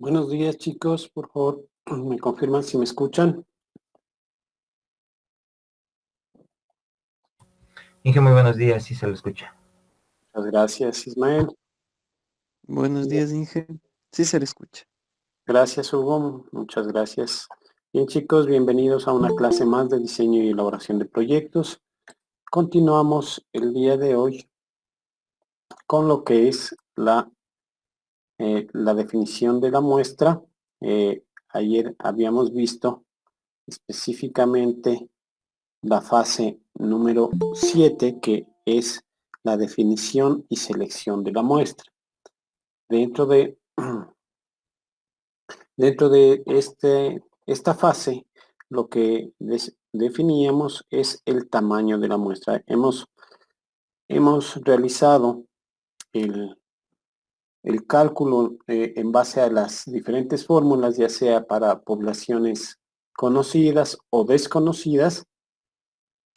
Buenos días, chicos. Por favor, me confirman si me escuchan. Inge, muy buenos días, sí se lo escucha. Muchas gracias, Ismael. Buenos días, Inge. Sí se le escucha. Gracias, Hugo. Muchas gracias. Bien, chicos, bienvenidos a una clase más de diseño y elaboración de proyectos. Continuamos el día de hoy con lo que es la definición de la muestra. Ayer habíamos visto específicamente la fase número 7, que es la definición y selección de la muestra. Dentro de esta fase, lo que definíamos es el tamaño de la muestra. Hemos realizado el, el cálculo en base a las diferentes fórmulas, ya sea para poblaciones conocidas o desconocidas,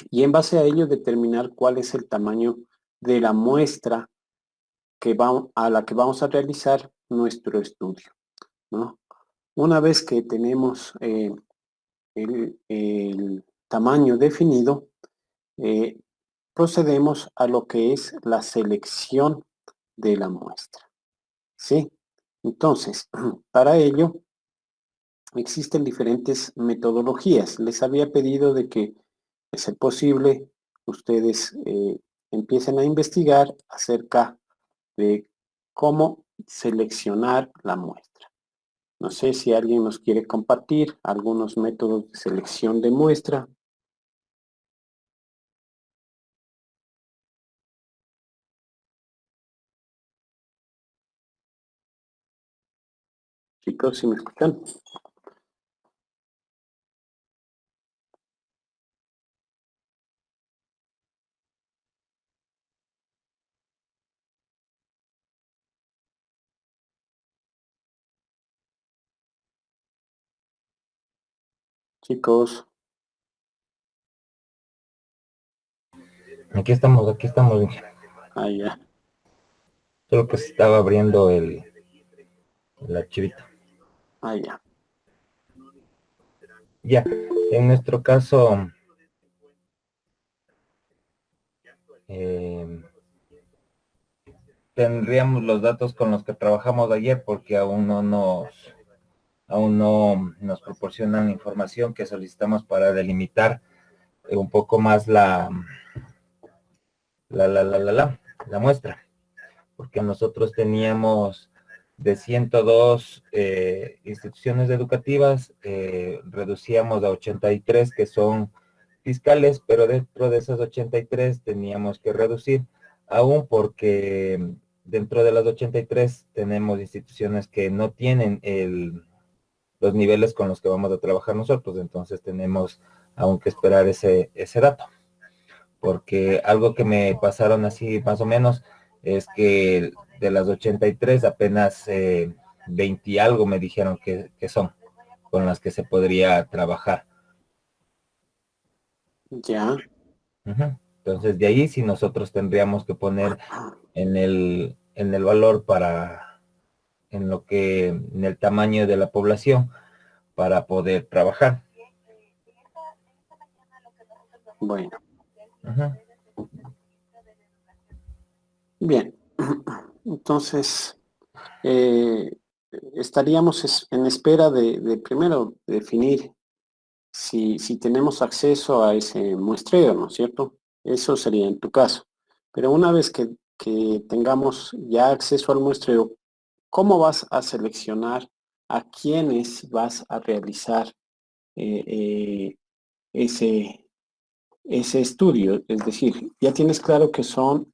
y en base a ello determinar cuál es el tamaño de la muestra a la que vamos a realizar nuestro estudio, ¿no? Una vez que tenemos el tamaño definido, procedemos a lo que es la selección de la muestra, ¿sí? Entonces, para ello existen diferentes metodologías. Les había pedido de que, de ser posible, ustedes empiecen a investigar acerca de cómo seleccionar la muestra. No sé si alguien nos quiere compartir algunos métodos de selección de muestra. Chicos, ¿sí me escuchan? Chicos, Aquí estamos, Inge. ya. Solo que se estaba abriendo el archivito. Ya. Ya, en nuestro caso, tendríamos los datos con los que trabajamos ayer porque aún no nos proporcionan información que solicitamos para delimitar un poco más la muestra, porque nosotros teníamos de 102 instituciones educativas, reducíamos a 83 que son fiscales, pero dentro de esas 83 teníamos que reducir, aún porque dentro de las 83 tenemos instituciones que no tienen los niveles con los que vamos a trabajar nosotros, entonces tenemos aún que esperar ese dato, porque algo que me pasaron así más o menos es que de las 83 apenas 20 y algo me dijeron que son con las que se podría trabajar. Ya. Entonces de ahí sí nosotros tendríamos que poner en el valor en el tamaño de la población para poder trabajar. Bueno. Bien. Entonces, estaríamos en espera de primero definir si tenemos acceso a ese muestreo, ¿no es cierto? Eso sería en tu caso. Pero una vez que tengamos ya acceso al muestreo, ¿cómo vas a seleccionar a quiénes vas a realizar ese estudio? Es decir, ya tienes claro que son,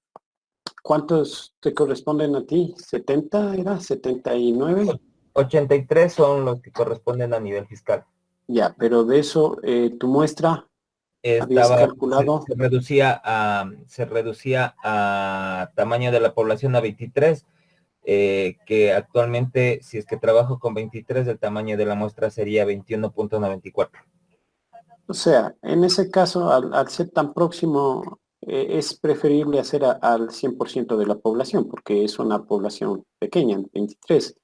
¿cuántos te corresponden a ti? ¿70 era? ¿79? 83 son los que corresponden a nivel fiscal. Ya, pero de eso, tu muestra, habías calculado. Se reducía a tamaño de la población a 23, que actualmente, si es que trabajo con 23, el tamaño de la muestra sería 21.94. O sea, en ese caso, al ser tan próximo, es preferible hacer al 100% de la población, porque es una población pequeña, 23.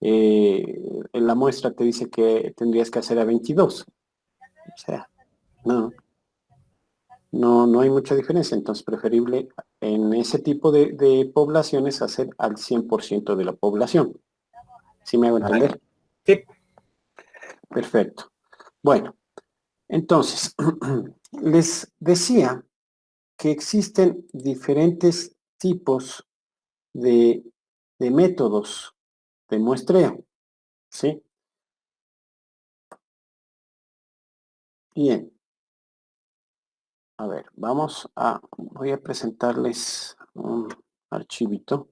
en la muestra te dice que tendrías que hacer a 22. O sea, no hay mucha diferencia. Entonces, preferible en ese tipo de poblaciones hacer al 100% de la población. ¿Sí me hago entender? Sí. Perfecto. Bueno, entonces, les decía que existen diferentes tipos de métodos de muestreo, ¿sí? Bien. A ver, voy a presentarles un archivito.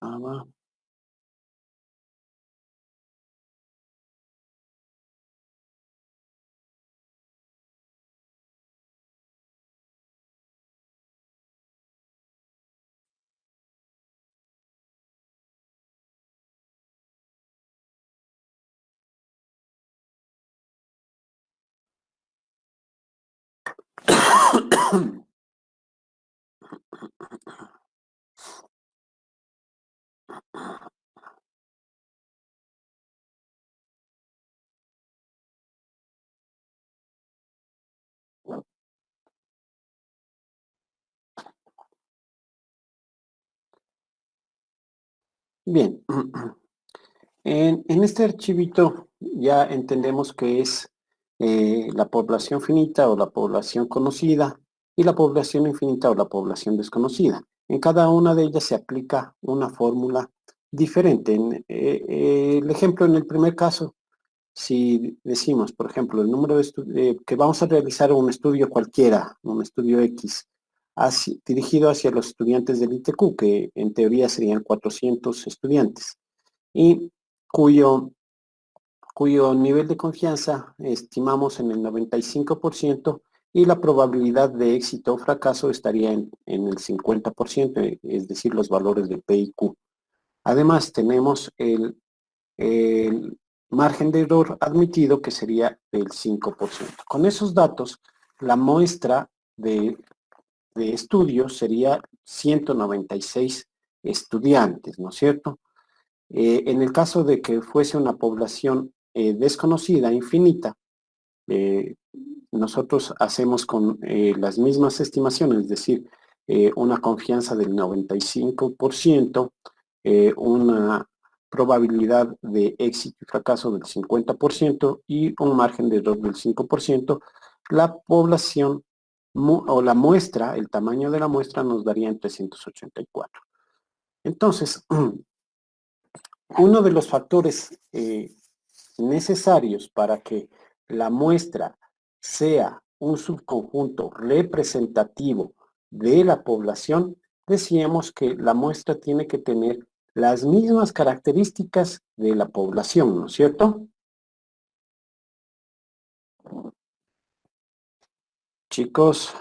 Va. Bien, en este archivito ya entendemos que es la población finita o la población conocida y la población infinita o la población desconocida. En cada una de ellas se aplica una fórmula diferente. El ejemplo en el primer caso, si decimos, por ejemplo, el número que vamos a realizar un estudio cualquiera, un estudio X, dirigido hacia los estudiantes del ITQ, que en teoría serían 400 estudiantes, y cuyo nivel de confianza estimamos en el 95% y la probabilidad de éxito o fracaso estaría en el 50%, es decir, los valores de P y Q. Además, tenemos el margen de error admitido, que sería del 5%. Con esos datos, la muestra de estudio sería 196 estudiantes, ¿no es cierto? En el caso de que fuese una población desconocida, infinita, nosotros hacemos con las mismas estimaciones, es decir, una confianza del 95%, una probabilidad de éxito y fracaso del 50% y un margen de error del 5%, la población o la muestra, el tamaño de la muestra nos daría en 384. Entonces, uno de los factores necesarios para que la muestra sea un subconjunto representativo de la población, decíamos que la muestra tiene que tener las mismas características de la población, ¿no es cierto? Chicos,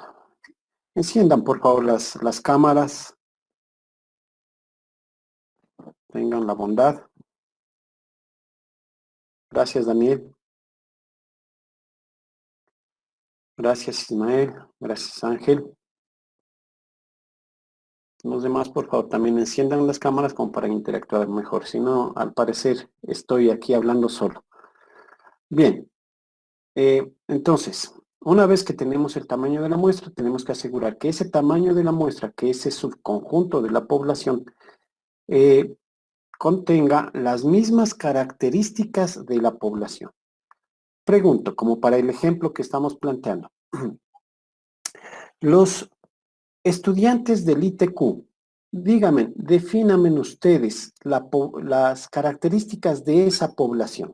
enciendan por favor las cámaras. Tengan la bondad. Gracias, Daniel. Gracias, Ismael. Gracias, Ángel. Los demás, por favor, también enciendan las cámaras como para interactuar mejor. Si no, al parecer, estoy aquí hablando solo. Bien. Entonces, una vez que tenemos el tamaño de la muestra, tenemos que asegurar que ese tamaño de la muestra, que ese subconjunto de la población, contenga las mismas características de la población. Pregunto, como para el ejemplo que estamos planteando. Los estudiantes del ITQ, díganme, defínanme ustedes las características de esa población.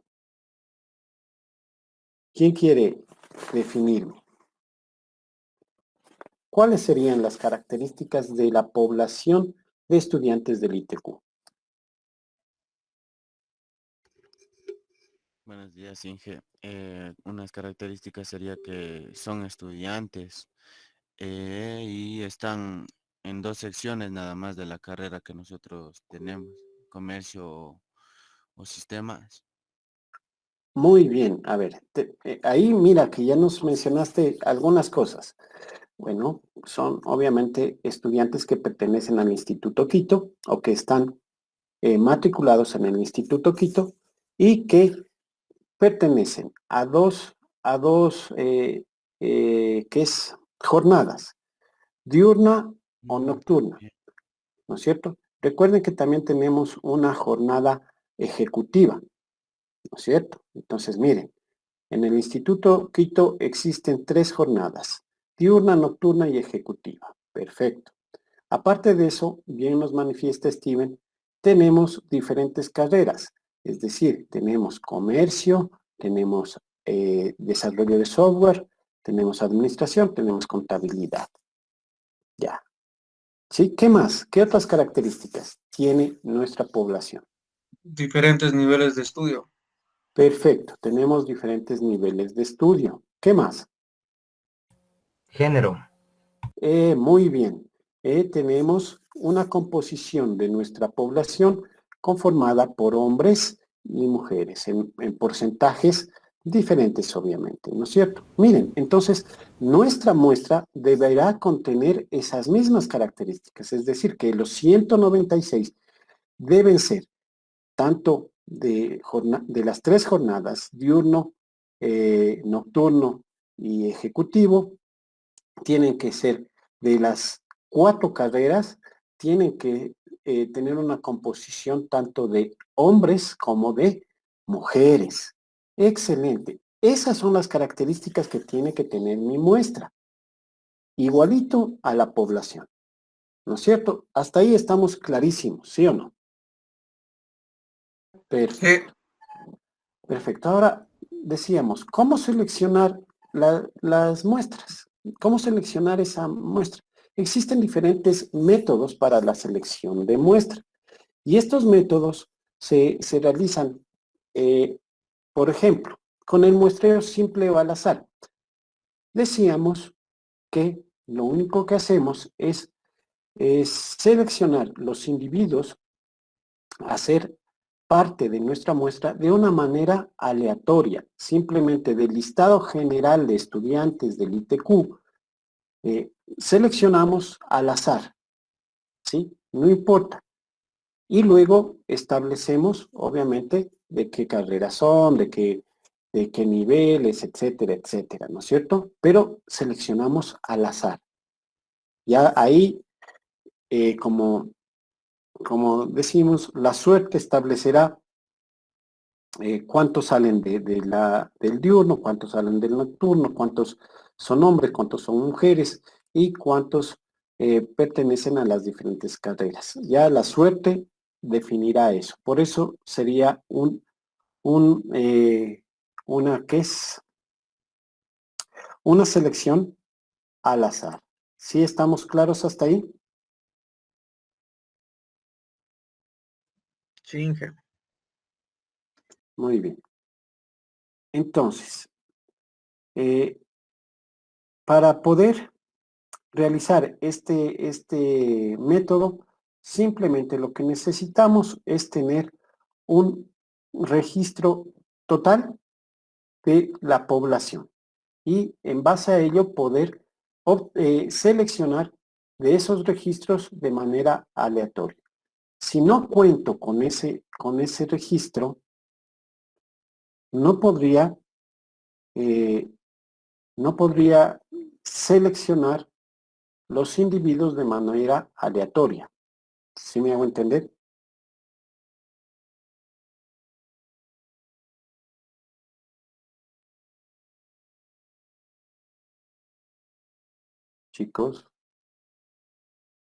¿Quién quiere definirme? ¿Cuáles serían las características de la población de estudiantes del ITQ? Buenos días, Inge. Unas características sería que son estudiantes y están en dos secciones nada más de la carrera que nosotros tenemos, comercio o sistemas. Muy bien, a ver, ahí mira que ya nos mencionaste algunas cosas. Bueno, son obviamente estudiantes que pertenecen al Instituto Quito o que están matriculados en el Instituto Quito y que pertenecen a dos ¿qué es? Jornadas, diurna o nocturna, Bien. ¿no es cierto? Recuerden que también tenemos una jornada ejecutiva, ¿no es cierto? Entonces, miren, en el Instituto Quito existen 3 jornadas, diurna, nocturna y ejecutiva. Perfecto. Aparte de eso, bien nos manifiesta Steven, tenemos diferentes carreras, es decir, tenemos comercio, tenemos desarrollo de software, tenemos administración, tenemos contabilidad. Ya. ¿Sí? ¿Qué más? ¿Qué otras características tiene nuestra población? Diferentes niveles de estudio. Perfecto, tenemos diferentes niveles de estudio. ¿Qué más? Género. Muy bien. Tenemos una composición de nuestra población conformada por hombres y mujeres en porcentajes diferentes, obviamente, ¿no es cierto? Miren, entonces, nuestra muestra deberá contener esas mismas características, es decir, que los 196 deben ser tanto de las 3 jornadas, diurno, nocturno y ejecutivo, tienen que ser de las 4 carreras, tienen que tener una composición tanto de hombres como de mujeres. Excelente. Esas son las características que tiene que tener mi muestra. Igualito a la población. ¿No es cierto? Hasta ahí estamos clarísimos, ¿sí o no? Perfecto. Perfecto. Ahora decíamos, ¿cómo seleccionar las muestras? ¿Cómo seleccionar esa muestra? Existen diferentes métodos para la selección de muestra. Y estos métodos se realizan, por ejemplo, con el muestreo simple o al azar. Decíamos que lo único que hacemos es seleccionar los individuos, hacer parte de nuestra muestra de una manera aleatoria, simplemente del listado general de estudiantes del ITQ, seleccionamos al azar, ¿sí? No importa. Y luego establecemos, obviamente, de qué carreras son, de qué niveles, etcétera, etcétera, ¿no es cierto? Pero seleccionamos al azar. Ya ahí, como decimos, la suerte establecerá cuántos salen del diurno, cuántos salen del nocturno, cuántos son hombres, cuántos son mujeres y cuántos pertenecen a las diferentes carreras. Ya la suerte definirá eso. Por eso sería una que es una selección al azar. ¿Sí estamos claros hasta ahí? Sí, Inge. Muy bien. Entonces, para poder realizar este método, simplemente lo que necesitamos es tener un registro total de la población y en base a ello poder seleccionar de esos registros de manera aleatoria. Si no cuento con ese registro, no podría, eh, no podría seleccionar los individuos de manera aleatoria. ¿Sí me hago entender? Chicos,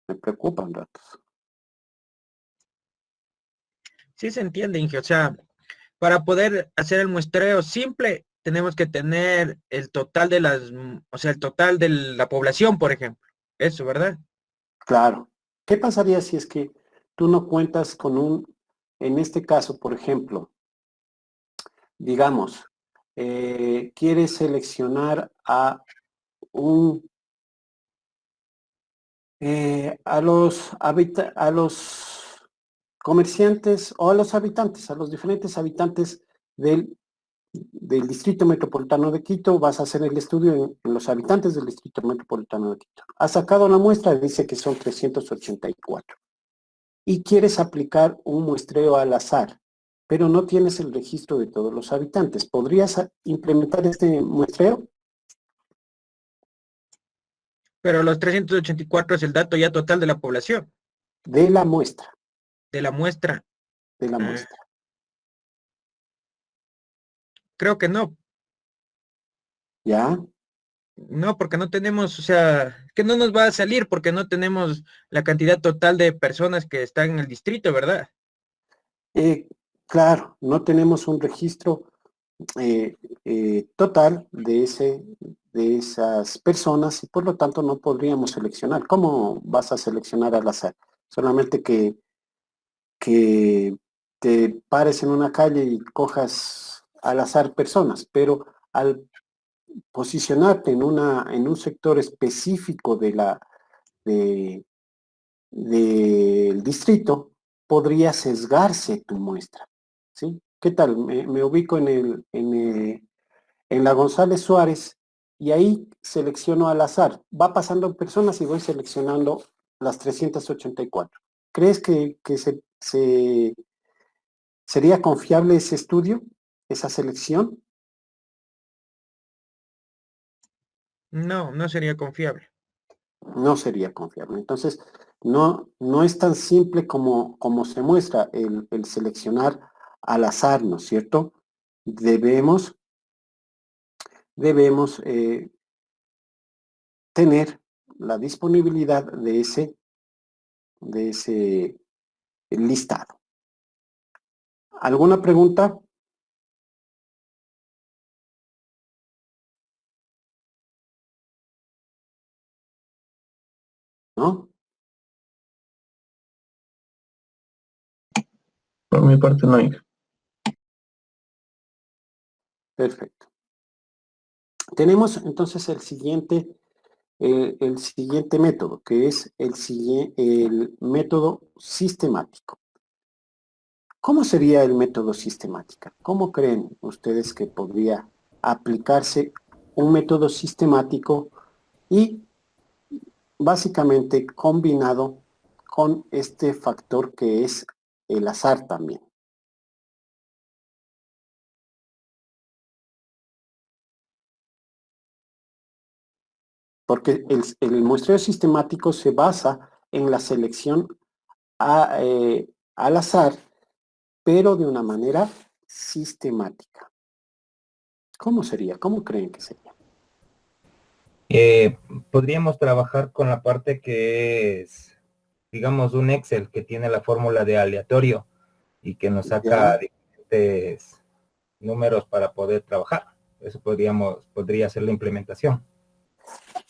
me preocupan datos. Sí se entiende, Inge. O sea, para poder hacer el muestreo simple, tenemos que tener el total de o sea, el total de la población, por ejemplo. Eso, ¿verdad? Claro. ¿Qué pasaría si es que tú no cuentas con en este caso, por ejemplo, digamos, quieres seleccionar un, a los comerciantes o a los habitantes, a los diferentes habitantes del Distrito Metropolitano de Quito, vas a hacer el estudio en los habitantes del Distrito Metropolitano de Quito. Has sacado la muestra, dice que son 384. Y quieres aplicar un muestreo al azar, pero no tienes el registro de todos los habitantes. ¿Podrías implementar este muestreo? Pero los 384 es el dato ya total de la población, De la muestra, de la muestra. de la Ah, muestra. creo que no. ¿Ya? No, porque no tenemos, o sea, que no nos va a salir porque no tenemos la cantidad total de personas que están en el distrito, ¿verdad? Claro, no tenemos un registro total de esas personas y por lo tanto no podríamos seleccionar. ¿Cómo vas a seleccionar al azar? Solamente que te pares en una calle y cojas al azar personas, pero al posicionarte en un sector específico de- del distrito, podría sesgarse tu muestra, ¿sí? ¿Qué tal? Me ubico en la González Suárez y ahí selecciono al azar. Va pasando personas y voy seleccionando las 384. ¿Crees que sería confiable ese estudio, esa selección? No, no sería confiable. No sería confiable. Entonces, no es tan simple como se muestra el seleccionar al azar, ¿no es cierto? Debemos tener la disponibilidad de ese listado. ¿Alguna pregunta? ¿No? Por mi parte no hay. Perfecto. Tenemos entonces el siguiente método, que es el método sistemático. ¿Cómo sería el método sistemático? ¿Cómo creen ustedes que podría aplicarse un método sistemático y básicamente combinado con este factor que es el azar también? Porque el muestreo sistemático se basa en la selección al azar, pero de una manera sistemática. ¿Cómo sería? ¿Cómo creen que sería? Podríamos trabajar con la parte que es, digamos, un Excel que tiene la fórmula de aleatorio y que nos saca ¿Ya? diferentes números para poder trabajar. Eso podría ser la implementación.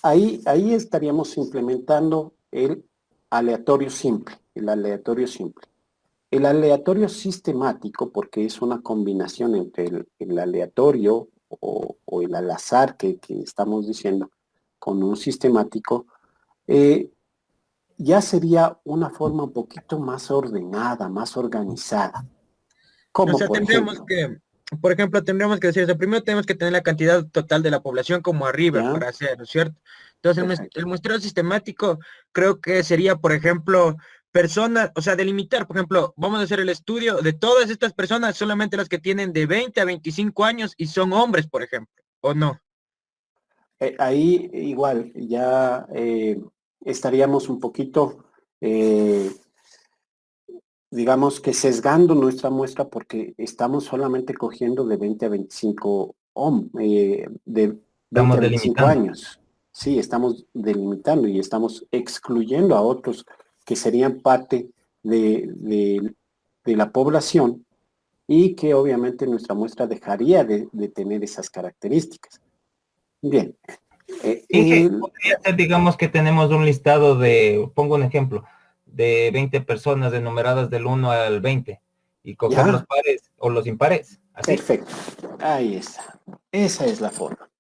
Ahí estaríamos implementando el aleatorio simple, el aleatorio simple. El aleatorio sistemático, porque es una combinación entre el aleatorio o el al azar que estamos diciendo con un sistemático, ya sería una forma un poquito más ordenada, más organizada. O Como sea, por tendríamos ejemplo, que, por ejemplo, tendríamos que decir, o sea, primero tenemos que tener la cantidad total de la población como arriba ¿ya? para hacer, ¿no es cierto? Entonces, Perfecto. el muestreo sistemático creo que sería, por ejemplo, personas, o sea, delimitar, por ejemplo, vamos a hacer el estudio de todas estas personas, solamente las que tienen de 20 a 25 años y son hombres, por ejemplo, ¿o no? Ahí igual, ya estaríamos un poquito, eh, digamos que sesgando nuestra muestra porque estamos solamente cogiendo de 20 a 25, de 20 Estamos a 25 delimitando. años. Sí, estamos delimitando y estamos excluyendo a otros que serían parte de la población y que obviamente nuestra muestra dejaría de tener esas características. Bien. Podría ser, digamos que tenemos un listado de, pongo un ejemplo, de 20 personas enumeradas del 1 al 20 y coger ¿Ya? los pares o los impares, así. Perfecto. Ahí está. Esa es la forma.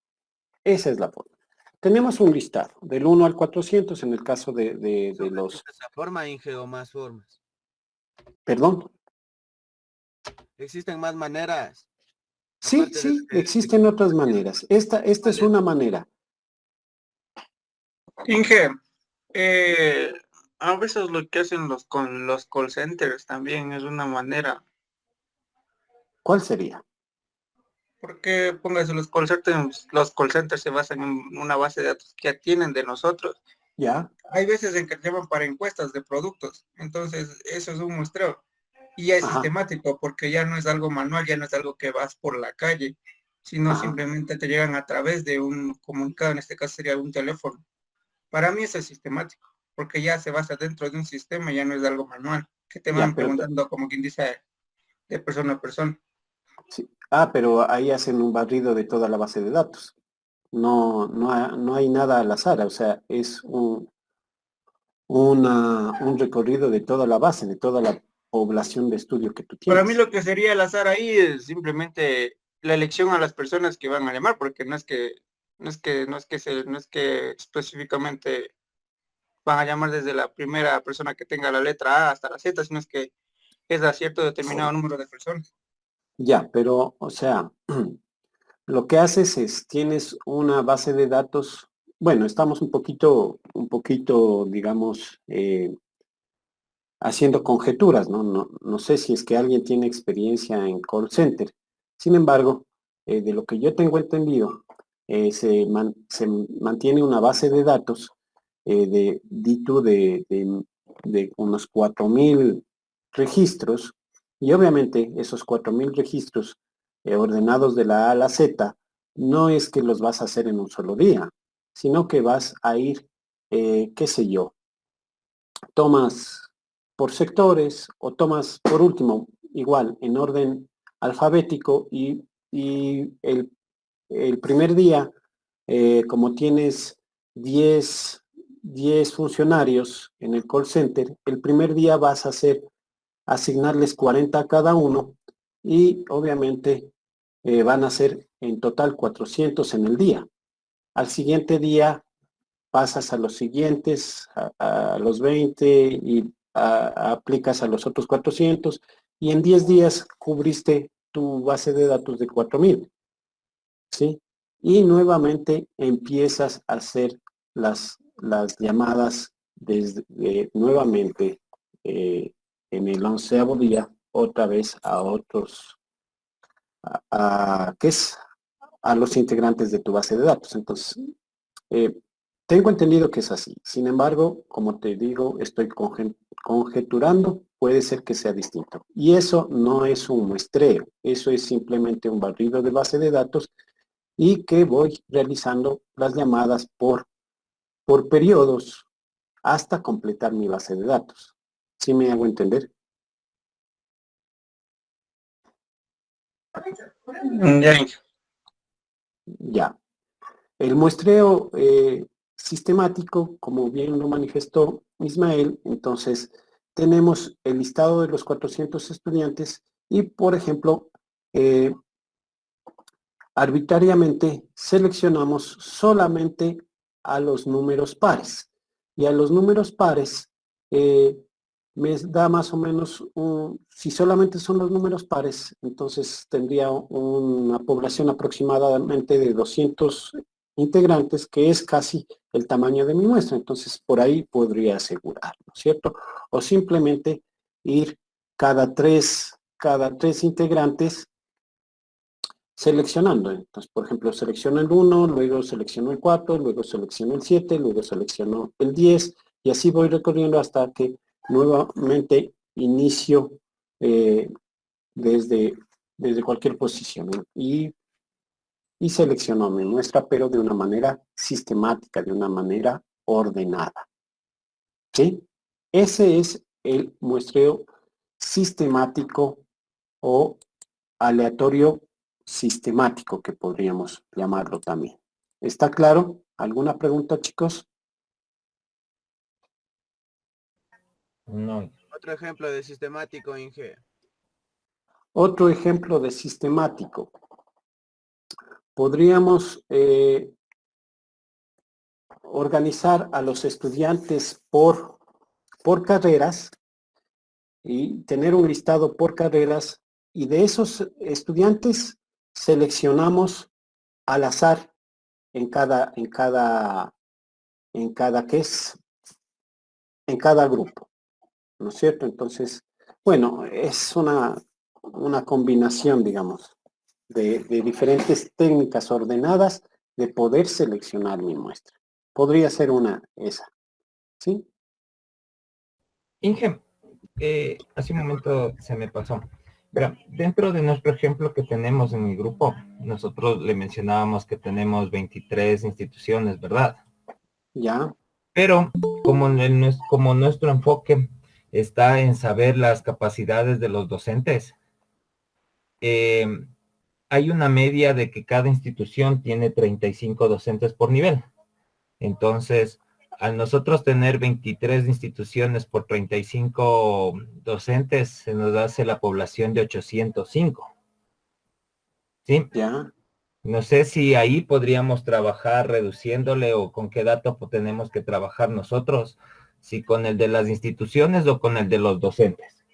Esa es la forma. Tenemos un listado del 1 al 400 en el caso de los... ¿Esa forma, Inge, o más formas? Perdón. Existen más maneras. Sí, Aparte de la sí, existen otras maneras. Esta es una manera. Inge, a veces lo que hacen con los call centers también es una manera, ¿Cuál sería? porque póngase los call centers se basan en una base de datos que ya tienen de nosotros. ¿Ya? Hay veces en que te llaman para encuestas de productos, entonces eso es un muestreo y ya es Ajá, sistemático porque ya no es algo manual, ya no es algo que vas por la calle, sino ajá. simplemente te llegan a través de un comunicado, en este caso sería un teléfono. Para mí eso es sistemático, porque ya se basa dentro de un sistema, ya no es algo manual, que te Ya, van preguntando como quien dice de persona a persona. sí. Ah, pero ahí hacen un barrido de toda la base de datos. No hay nada al azar, o sea, es un recorrido de toda la base, de toda la población de estudio que tú Para mí tienes. lo que sería el azar ahí es simplemente la elección a las personas que van a llamar, porque no es que específicamente van a llamar desde la primera persona que tenga la letra A hasta la Z, sino es que es a cierto determinado número de personas. Ya, pero, o sea, lo que haces es, tienes una base de datos, bueno, estamos un poquito, digamos, haciendo conjeturas, ¿no? No sé si es que alguien tiene experiencia en call center. Sin embargo, de lo que yo tengo entendido, se mantiene una base de datos di tú, de unos 4.000 registros, y obviamente esos 4.000 registros ordenados de la A a la Z, no es que los vas a hacer en un solo día, sino que vas a ir, qué sé yo, tomas por sectores o tomas por último, igual, en orden alfabético y el primer día, como tienes 10 10 funcionarios en el call center, el primer día vas a asignarles 40 a cada uno y obviamente van a ser en total 400 en el día. Al siguiente día pasas a los siguientes, a los 20 y aplicas a los otros 400 y en 10 días cubriste tu base de datos de 4.000, ¿sí? Y nuevamente empiezas a hacer las llamadas nuevamente en el 11º día, otra vez a otros, ¿qué es? A los integrantes de tu base de datos. Entonces, eh, tengo entendido que es así. Sin embargo, como te digo, estoy conjeturando, puede ser que sea distinto. Y eso no es un muestreo, eso es simplemente un barrido de base de datos y que voy realizando las llamadas por periodos hasta completar mi base de datos. ¿Sí me hago entender? Ya, Ya. El muestreo sistemático, como bien lo manifestó Ismael, entonces tenemos el listado de los 400 estudiantes y, por ejemplo, arbitrariamente seleccionamos solamente a los números pares. Y a los números pares me da más o menos, si solamente son los números pares, entonces tendría una población aproximadamente de 200 integrantes, que es casi el tamaño de mi muestra. Entonces, por ahí podría asegurar, ¿no es cierto? O simplemente ir cada tres integrantes seleccionando. Entonces, por ejemplo, selecciono el 1, luego selecciono el 4, luego selecciono el 7, luego selecciono el 10 y así voy recorriendo hasta que nuevamente inicio eh, desde, desde cualquier posición, ¿no? Y selecciono mi muestra, pero de una manera sistemática, de una manera ordenada. ¿Sí? Ese es el muestreo sistemático o aleatorio sistemático, que podríamos llamarlo también. ¿Está claro? ¿Alguna pregunta, chicos? No. Otro ejemplo de sistemático, Inge. Otro ejemplo de sistemático. Podríamos organizar a los estudiantes por carreras y tener un listado por carreras, y de esos estudiantes seleccionamos al azar en cada grupo, ¿no es cierto? Entonces, bueno, es una combinación, digamos, de diferentes técnicas ordenadas de poder seleccionar mi muestra. Podría ser esa, ¿sí? Inge, hace un momento se me pasó. Verá, dentro de nuestro ejemplo que tenemos en mi grupo, nosotros le mencionábamos que tenemos 23 instituciones, ¿verdad? Ya, Pero como nuestro enfoque está en saber las capacidades de los docentes, eh, hay una media de que cada institución tiene 35 docentes por nivel. Entonces, al nosotros tener 23 instituciones por 35 docentes, se nos hace la población de 805. ¿Sí? ya. No sé si ahí podríamos trabajar reduciéndole o con qué dato tenemos que trabajar nosotros, si con el de las instituciones o con el de los docentes.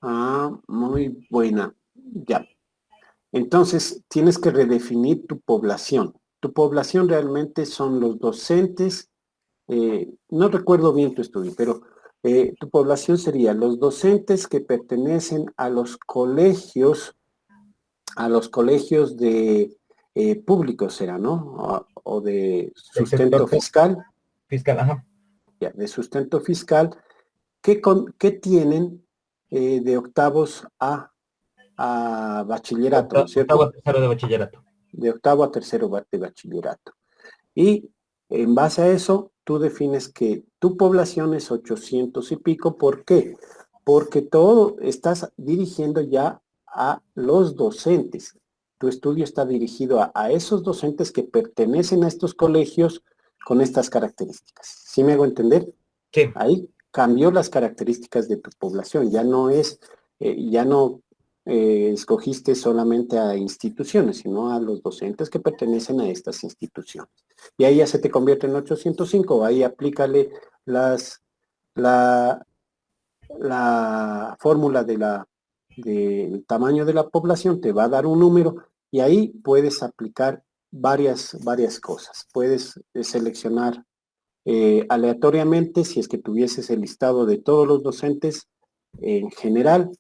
Ah, muy buena. Ya. Entonces, tienes que redefinir tu población. Tu población realmente son los docentes. No recuerdo bien tu estudio, pero tu población sería los docentes que pertenecen a los colegios de públicos, será, ¿no? O de El sustento sector fiscal, fiscal, ajá. ya, de sustento fiscal, que tienen de octavos a bachillerato, ¿no es Octavo, cierto? tercero de bachillerato. De octavo a tercero de bachillerato. Y en base a eso, tú defines que tu población es 800 y pico. ¿Por qué? Porque todo estás dirigiendo ya a los docentes. Tu estudio está dirigido a esos docentes que pertenecen a estos colegios con estas características. ¿Sí me hago entender? Sí, Ahí cambió las características de tu población. Ya no escogiste solamente a instituciones, sino a los docentes que pertenecen a estas instituciones. Y ahí ya se te convierte en 805. Ahí aplícale la, la fórmula del tamaño de la población, te va a dar un número, y ahí puedes aplicar varias cosas. Puedes seleccionar aleatoriamente, si es que tuvieses el listado de todos los docentes en general,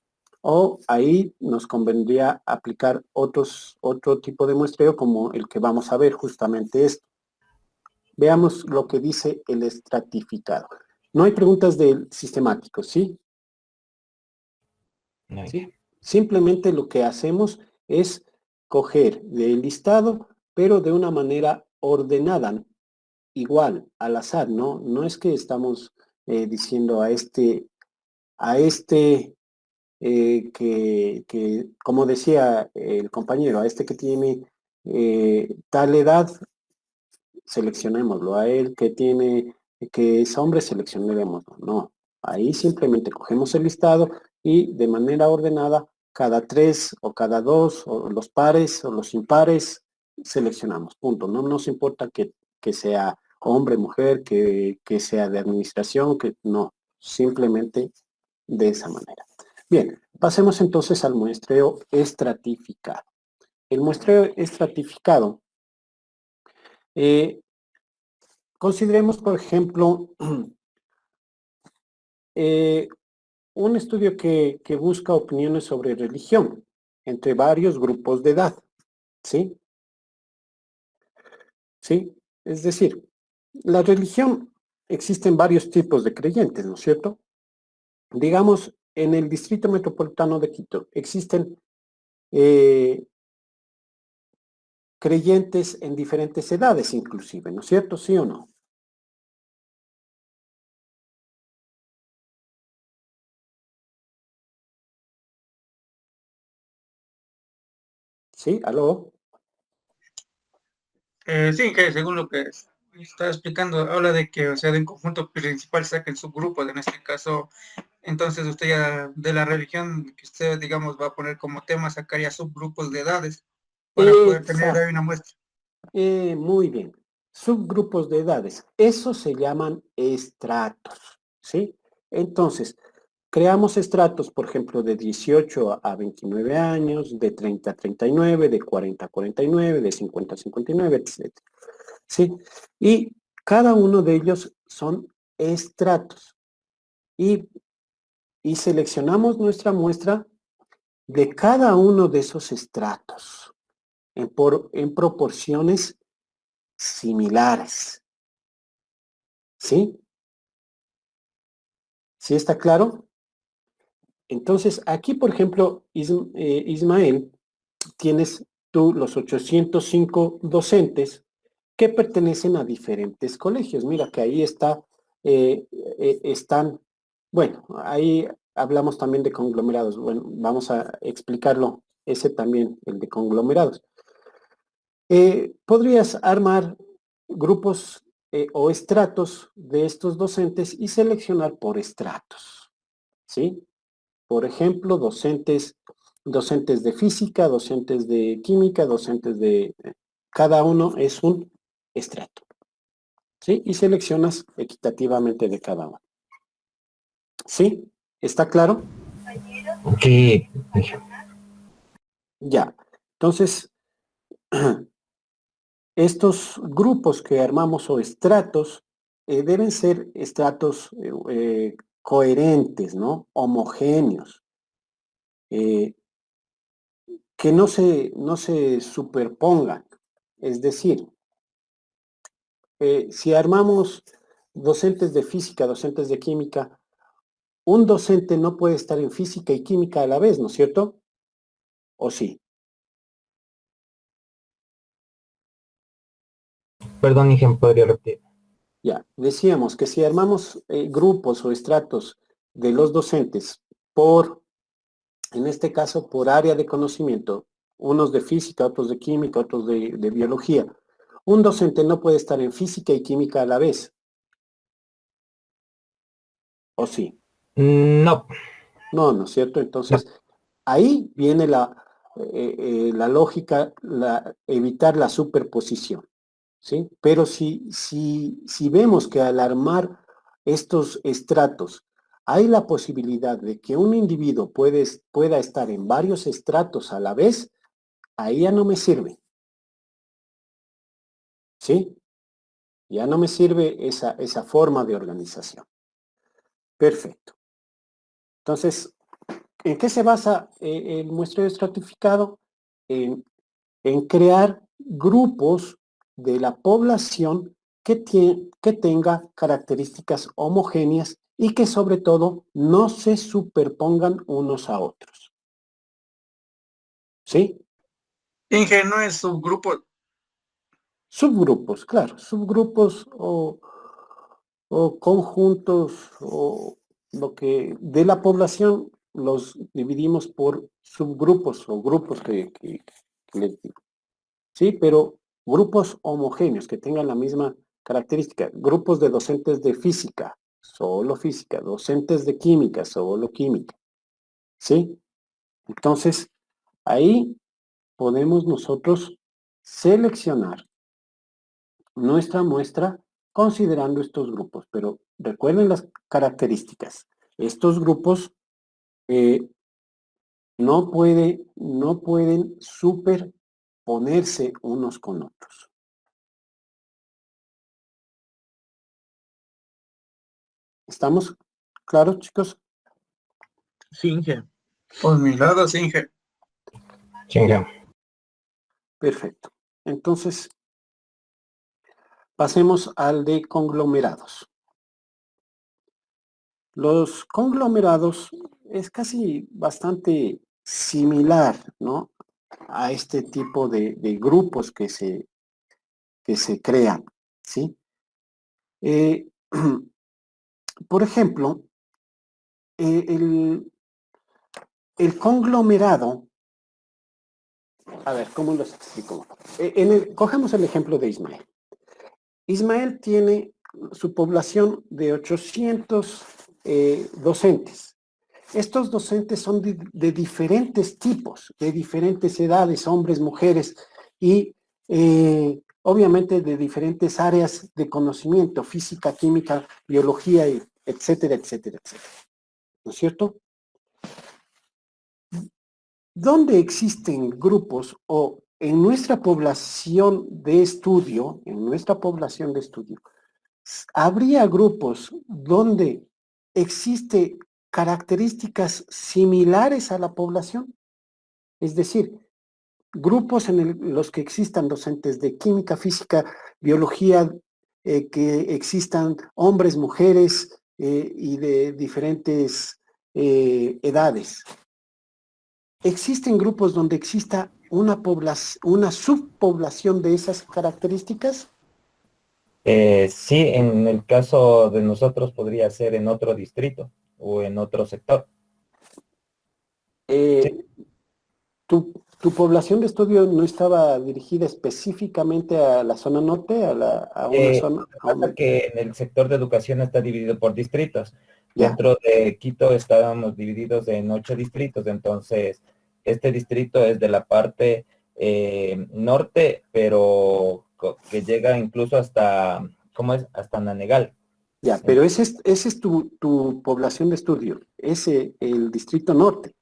o ahí nos convendría aplicar otro tipo de muestreo como el que vamos a ver, justamente esto. Veamos lo que dice el estratificado. No hay preguntas del sistemático, ¿sí? no hay. ¿Sí? Simplemente lo que hacemos es coger del listado, pero de una manera ordenada, igual, al azar, ¿no? No es que estamos diciendo a este que, como decía el compañero, a este que tiene tal edad, seleccionémoslo. A él que es hombre, seleccionémoslo. No, ahí simplemente cogemos el listado y de manera ordenada, cada 3 o cada 2, o los pares o los impares, seleccionamos. Punto. No nos importa que sea hombre, mujer, que sea de administración, que no. Simplemente de esa manera. Bien, pasemos entonces al muestreo estratificado. El muestreo estratificado, consideremos, por ejemplo, un estudio que busca opiniones sobre religión entre varios grupos de edad, ¿sí? ¿Sí? Es decir, la religión, existen varios tipos de creyentes, ¿no es cierto? Digamos, en el Distrito Metropolitano de Quito existen creyentes en diferentes edades inclusive, ¿no es cierto? ¿Sí o no? ¿Sí? ¿Aló? Sí, que según lo que estaba explicando, habla de que, o sea, de un conjunto principal saquen subgrupos, en este caso, entonces usted ya de la religión que usted, digamos, va a poner como tema, sacaría subgrupos de edades para poder tener ahí Exacto. una muestra. Muy bien. Subgrupos de edades. Eso se llaman estratos, ¿sí? Entonces, creamos estratos, por ejemplo, de 18 a 29 años, de 30 a 39, de 40 a 49, de 50 a 59, etc. ¿Sí? Y cada uno de ellos son estratos. Y seleccionamos nuestra muestra de cada uno de esos estratos en proporciones similares. ¿Sí? ¿Sí está claro? Entonces, aquí, por ejemplo, Ismael, tienes tú los 805 docentes que pertenecen a diferentes colegios. Mira que ahí están, bueno, ahí hablamos también de conglomerados. Bueno, vamos a explicarlo, ese también, el de conglomerados. Podrías armar grupos o estratos de estos docentes y seleccionar por estratos, ¿sí? Por ejemplo, docentes de física, docentes de química, docentes de... Cada uno es un estrato, ¿sí? Y seleccionas equitativamente de cada uno. ¿Sí? ¿Está claro? Sí, Ya. Entonces, estos grupos que armamos o estratos deben ser estratos coherentes, ¿no? Homogéneos, que no se superpongan. Es decir, si armamos docentes de física, docentes de química, un docente no puede estar en física y química a la vez, ¿no es cierto? ¿O sí? perdón, Ingen, podría repetir. Ya, decíamos que si armamos grupos o estratos de los docentes en este caso, por área de conocimiento, unos de física, otros de química, otros de biología, un docente no puede estar en física y química a la vez, ¿o sí? No, No, ¿no es cierto? Entonces, ahí viene la lógica, evitar la superposición, ¿sí? Pero si vemos que al armar estos estratos hay la posibilidad de que un individuo pueda estar en varios estratos a la vez, ahí ya no me sirve, ¿sí? Ya no me sirve esa forma de organización. Perfecto. Entonces, ¿en qué se basa el muestreo estratificado? En crear grupos de la población que tenga características homogéneas y que sobre todo no se superpongan unos a otros. ¿Sí? Inge, no es subgrupo. Subgrupos, claro, subgrupos o conjuntos o lo que de la población los dividimos por subgrupos o grupos que les digo. Sí, pero grupos homogéneos que tengan la misma característica. Grupos de docentes de física, solo física. Docentes de química, solo química. ¿Sí? Entonces, ahí podemos nosotros seleccionar nuestra muestra considerando estos grupos. Pero recuerden las características. Estos grupos no pueden superponerse unos con otros. ¿Estamos claros, chicos? Sí, Inge. Por mi lado, sí, Inge. chinga. Perfecto. Entonces, pasemos al de conglomerados. Los conglomerados es casi bastante similar, ¿no? A este tipo de grupos que se crean, ¿sí? Eh, por ejemplo, el conglomerado A ver, ¿cómo los explico? Cogemos el ejemplo de Ismael. Ismael tiene su población de 800 docentes. Estos docentes son de diferentes tipos, de diferentes edades, hombres, mujeres, y obviamente de diferentes áreas de conocimiento, física, química, biología, etcétera, etcétera, etcétera. ¿No es cierto? ¿Dónde existen grupos o en nuestra población de estudio, habría grupos donde existe características similares a la población? Es decir, grupos en los que existan docentes de química, física, biología, que existan hombres, mujeres y de diferentes edades. ¿Existen grupos donde exista una subpoblación de esas características? Sí, en el caso de nosotros podría ser en otro distrito o en otro sector. Sí. ¿Tu población de estudio no estaba dirigida específicamente a la zona norte, a una zona? Pasa que en el sector de educación está dividido por distritos. Ya. Dentro de Quito estábamos divididos en 8 distritos, entonces este distrito es de la parte norte, pero que llega incluso hasta, ¿cómo es? Hasta Nanegal. Ya, pero ese es tu población de estudio, el distrito norte.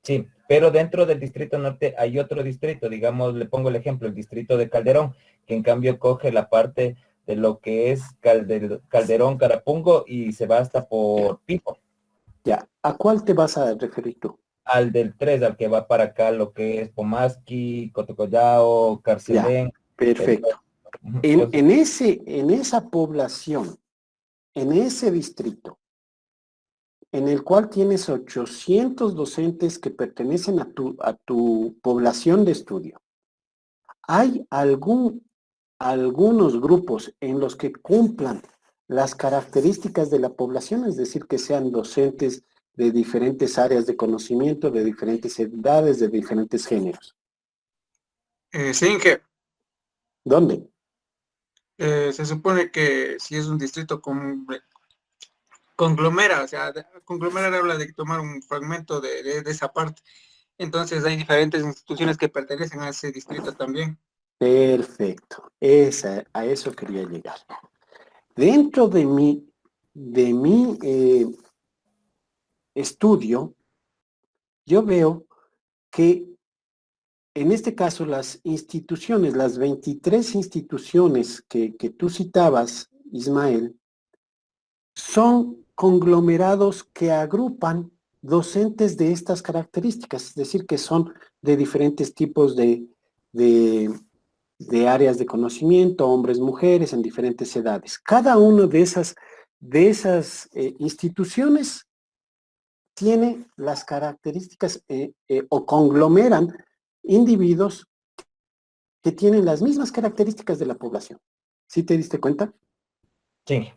Sí, pero dentro del distrito norte hay otro distrito, digamos, le pongo el ejemplo, el distrito de Calderón, que en cambio coge la parte de lo que es Calderón, Carapungo y se va hasta por Pipo. Ya, ¿a cuál te vas a referir tú? Al del 3, al que va para acá, lo que es Pomasqui, Cotocollao, Ya, Carcelén. perfecto. En esa población, en ese distrito, en el cual tienes 800 docentes que pertenecen a tu población de estudio, ¿hay algunos grupos en los que cumplan las características de la población? Es decir, que sean docentes de diferentes áreas de conocimiento, de diferentes edades, de diferentes géneros. Sí, Inge, ¿Dónde? se supone que si es un distrito conglomera, o sea, conglomerar habla de tomar un fragmento de esa parte. Entonces hay diferentes instituciones que pertenecen a ese distrito también. Perfecto. A eso quería llegar. Dentro de mi estudio, yo veo que en este caso las instituciones, las 23 instituciones que tú citabas, Ismael, son conglomerados que agrupan docentes de estas características, es decir, que son de diferentes tipos de áreas de conocimiento, hombres, mujeres, en diferentes edades. Cada una de esas instituciones tiene las características o conglomeran individuos que tienen las mismas características de la población. ¿Sí te diste cuenta? Sí.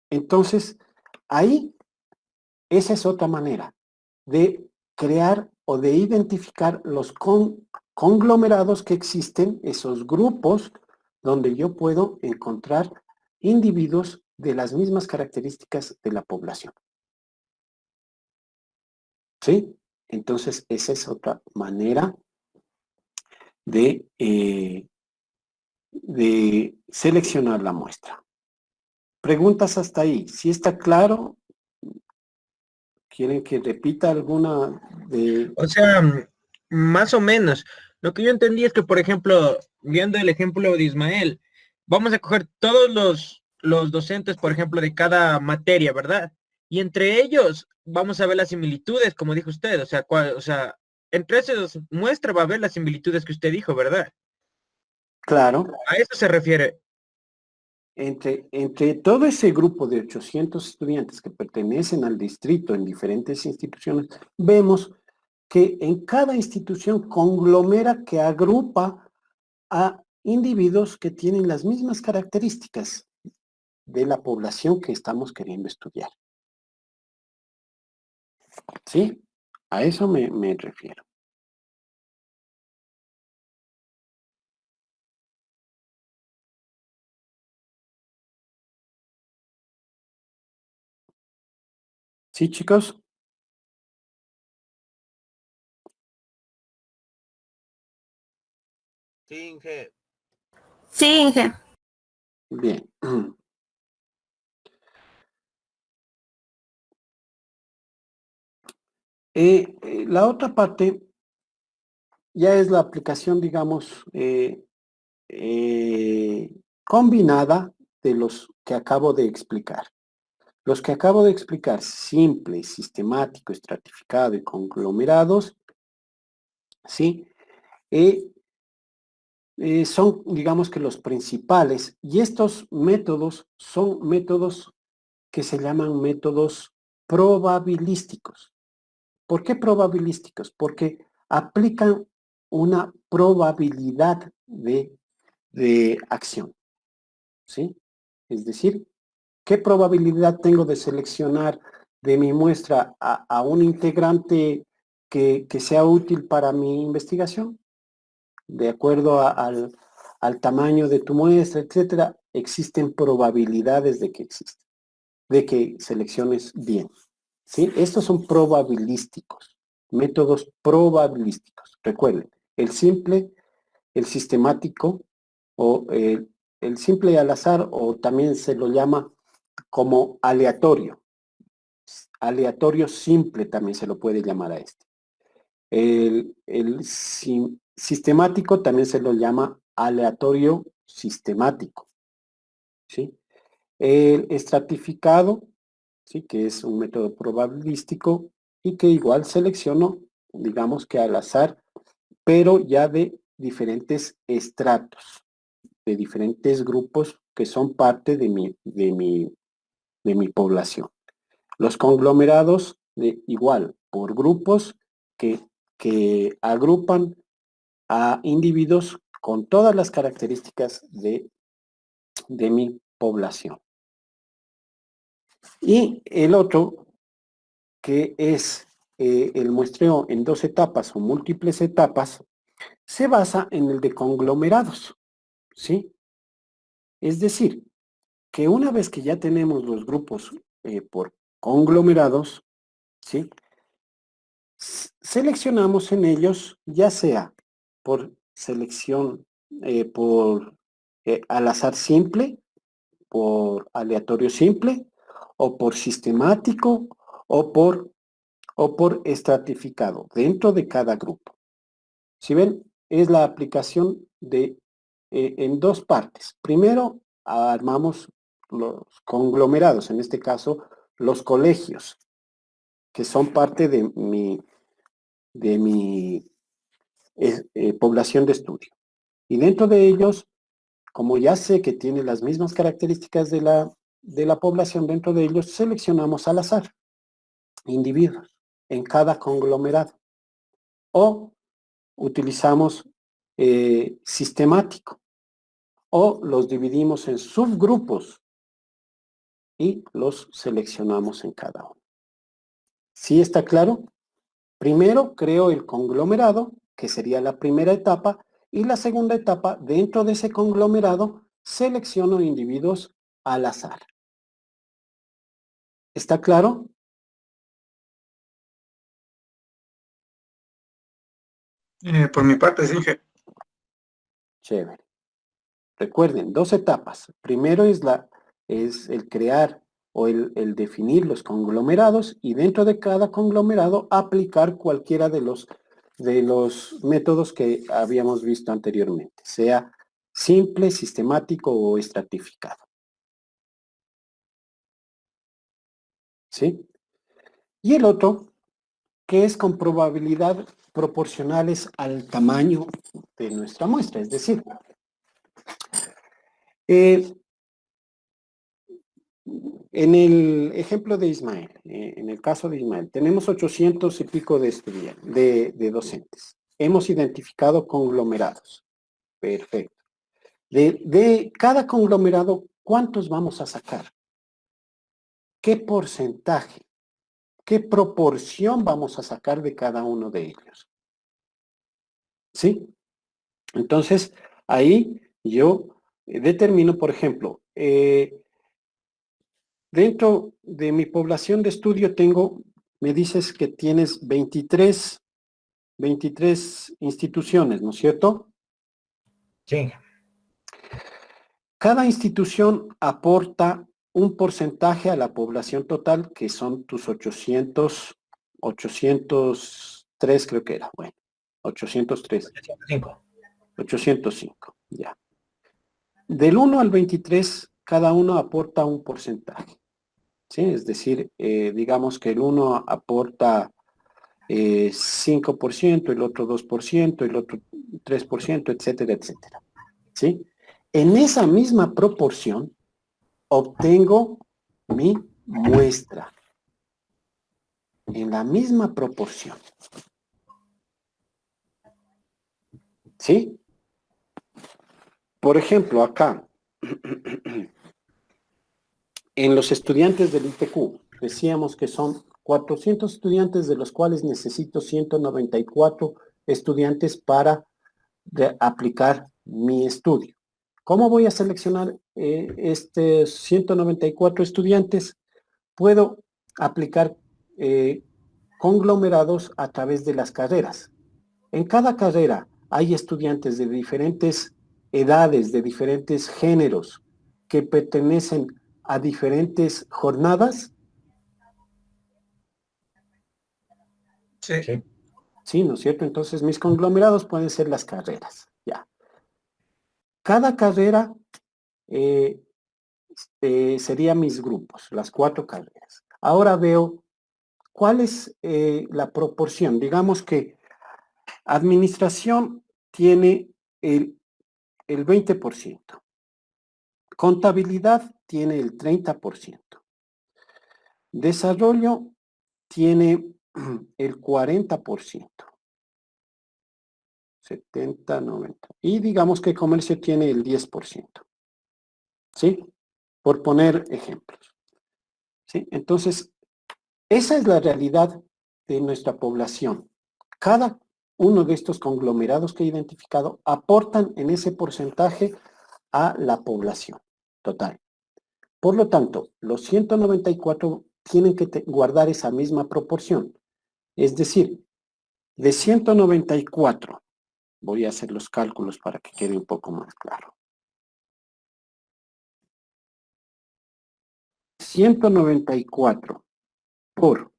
Entonces, ahí, esa es otra manera de crear o de identificar los conglomerados que existen, esos grupos donde yo puedo encontrar individuos de las mismas características de la población. ¿Sí? Entonces, esa es otra manera de seleccionar la muestra. Preguntas hasta ahí. Si está claro, ¿quieren que repita alguna de...? O sea, más o menos. Lo que yo entendí es que, por ejemplo, viendo el ejemplo de Ismael, vamos a coger todos los docentes, por ejemplo, de cada materia, ¿verdad? Y entre ellos vamos a ver las similitudes, como dijo usted. O sea, entre esos muestra va a ver las similitudes que usted dijo, ¿verdad? Claro, A eso se refiere. entre todo ese grupo de 800 estudiantes que pertenecen al distrito en diferentes instituciones, vemos que en cada institución conglomera que agrupa a individuos que tienen las mismas características de la población que estamos queriendo estudiar. ¿Sí? A eso me refiero. ¿Sí, chicos? Sí, Inge. Sí, Inge. Bien. La otra parte ya es la aplicación, digamos, combinada de los que acabo de explicar. Los que acabo de explicar, simple, sistemático, estratificado y conglomerados, ¿sí? Son, digamos que los principales, y estos métodos son métodos que se llaman métodos probabilísticos. ¿Por qué probabilísticos? Porque aplican una probabilidad de acción, ¿sí? Es decir, ¿qué probabilidad tengo de seleccionar de mi muestra a un integrante que sea útil para mi investigación? De acuerdo al tamaño de tu muestra, etcétera, existen probabilidades de que exista, de que selecciones bien. ¿Sí? Estos son probabilísticos, métodos probabilísticos. Recuerden, el simple, el sistemático o el simple al azar, o también se lo llama como aleatorio. Aleatorio simple también se lo puede llamar a este. El sistemático también se lo llama aleatorio sistemático, ¿sí? El estratificado, ¿sí? Que es un método probabilístico y que igual selecciono, digamos que al azar, pero ya de diferentes estratos, de diferentes grupos que son parte de mi población. Los conglomerados, igual, por grupos que agrupan a individuos con todas las características de mi población. Y el otro, que es el muestreo en 2 etapas o múltiples etapas, se basa en el de conglomerados, ¿sí? Es decir, que una vez que ya tenemos los grupos por conglomerados, ¿sí? Seleccionamos en ellos, ya sea por selección por al azar simple, por aleatorio simple, o por sistemático, o por estratificado dentro de cada grupo. Si ven, es la aplicación en 2 partes. Primero, armamos los conglomerados, en este caso, los colegios, que son parte de mi población de estudio. Y dentro de ellos, como ya sé que tiene las mismas características de la población, dentro de ellos seleccionamos al azar individuos en cada conglomerado. O utilizamos sistemático. O los dividimos en subgrupos y los seleccionamos en cada uno. ¿Sí está claro? Primero creo el conglomerado, que sería la primera etapa, y la segunda etapa, dentro de ese conglomerado, selecciono individuos al azar. ¿Está claro? Por mi parte, sí, Inge. Chévere. Recuerden, 2 etapas. Primero es el crear o el definir los conglomerados y dentro de cada conglomerado aplicar cualquiera de los métodos que habíamos visto anteriormente, sea simple, sistemático o estratificado. ¿Sí? Y el otro, que es con probabilidad proporcionales al tamaño de nuestra muestra, es decir, en el ejemplo de Ismael, en el caso de Ismael, tenemos 800 y pico de estudiantes, de docentes. Hemos identificado conglomerados. Perfecto. De cada conglomerado, ¿cuántos vamos a sacar? ¿Qué porcentaje? ¿Qué proporción vamos a sacar de cada uno de ellos? ¿Sí? Entonces, ahí yo determino, por ejemplo, Dentro de mi población de estudio tengo, me dices que tienes 23 instituciones, ¿no es cierto? Sí, Cada institución aporta un porcentaje a la población total, que son tus 803 creo que era, bueno, 803, 5. 805, ya. Del 1 al 23, cada uno aporta un porcentaje, ¿sí? Es decir, digamos que el uno aporta 5%, el otro 2%, el otro 3%, etcétera, etcétera, ¿sí? En esa misma proporción, obtengo mi muestra. En la misma proporción. ¿Sí? Por ejemplo, acá, en los estudiantes del ITQ, decíamos que son 400 estudiantes, de los cuales necesito 194 estudiantes para aplicar mi estudio. ¿Cómo voy a seleccionar estos 194 estudiantes? Puedo aplicar conglomerados a través de las carreras. En cada carrera hay estudiantes de diferentes edades, de diferentes géneros, que pertenecen a diferentes jornadas. Sí. Sí. Sí, ¿no es cierto? Entonces mis conglomerados pueden ser las carreras. Ya. Cada carrera sería mis grupos, las 4 carreras. Ahora veo cuál es la proporción. Digamos que administración tiene el 20%. Contabilidad tiene el 30%. Desarrollo tiene el 40%. 70, 90. Y digamos que comercio tiene el 10%. ¿Sí? Por poner ejemplos. ¿Sí? Entonces, esa es la realidad de nuestra población. Cada uno de estos conglomerados que he identificado aportan en ese porcentaje a la población total. Por lo tanto, los 194 tienen que guardar esa misma proporción. Es decir, de 194, voy a hacer los cálculos para que quede un poco más claro. 194 por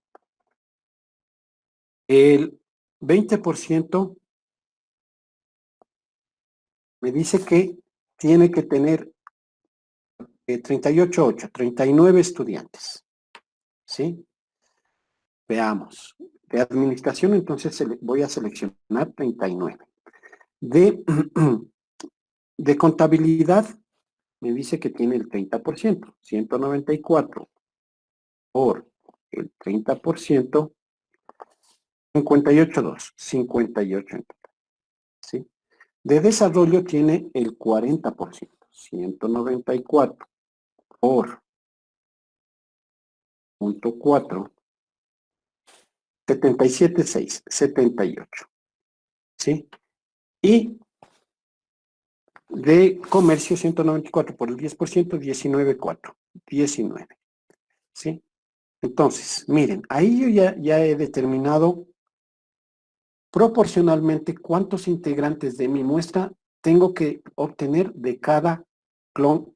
el 20% me dice que tiene que tener 38.8, 39 estudiantes. ¿Sí? Veamos. De administración, entonces voy a seleccionar 39. De contabilidad, me dice que tiene el 30%. 194 por el 30%, 58.2. 58 en total. ¿Sí? De desarrollo tiene el 40%. 194 por 0.4, 77.6, 78. ¿Sí? Y de comercio, 194 por el 10%, 19.4. 19. ¿Sí? Entonces, miren, ahí yo ya he determinado proporcionalmente cuántos integrantes de mi muestra tengo que obtener de cada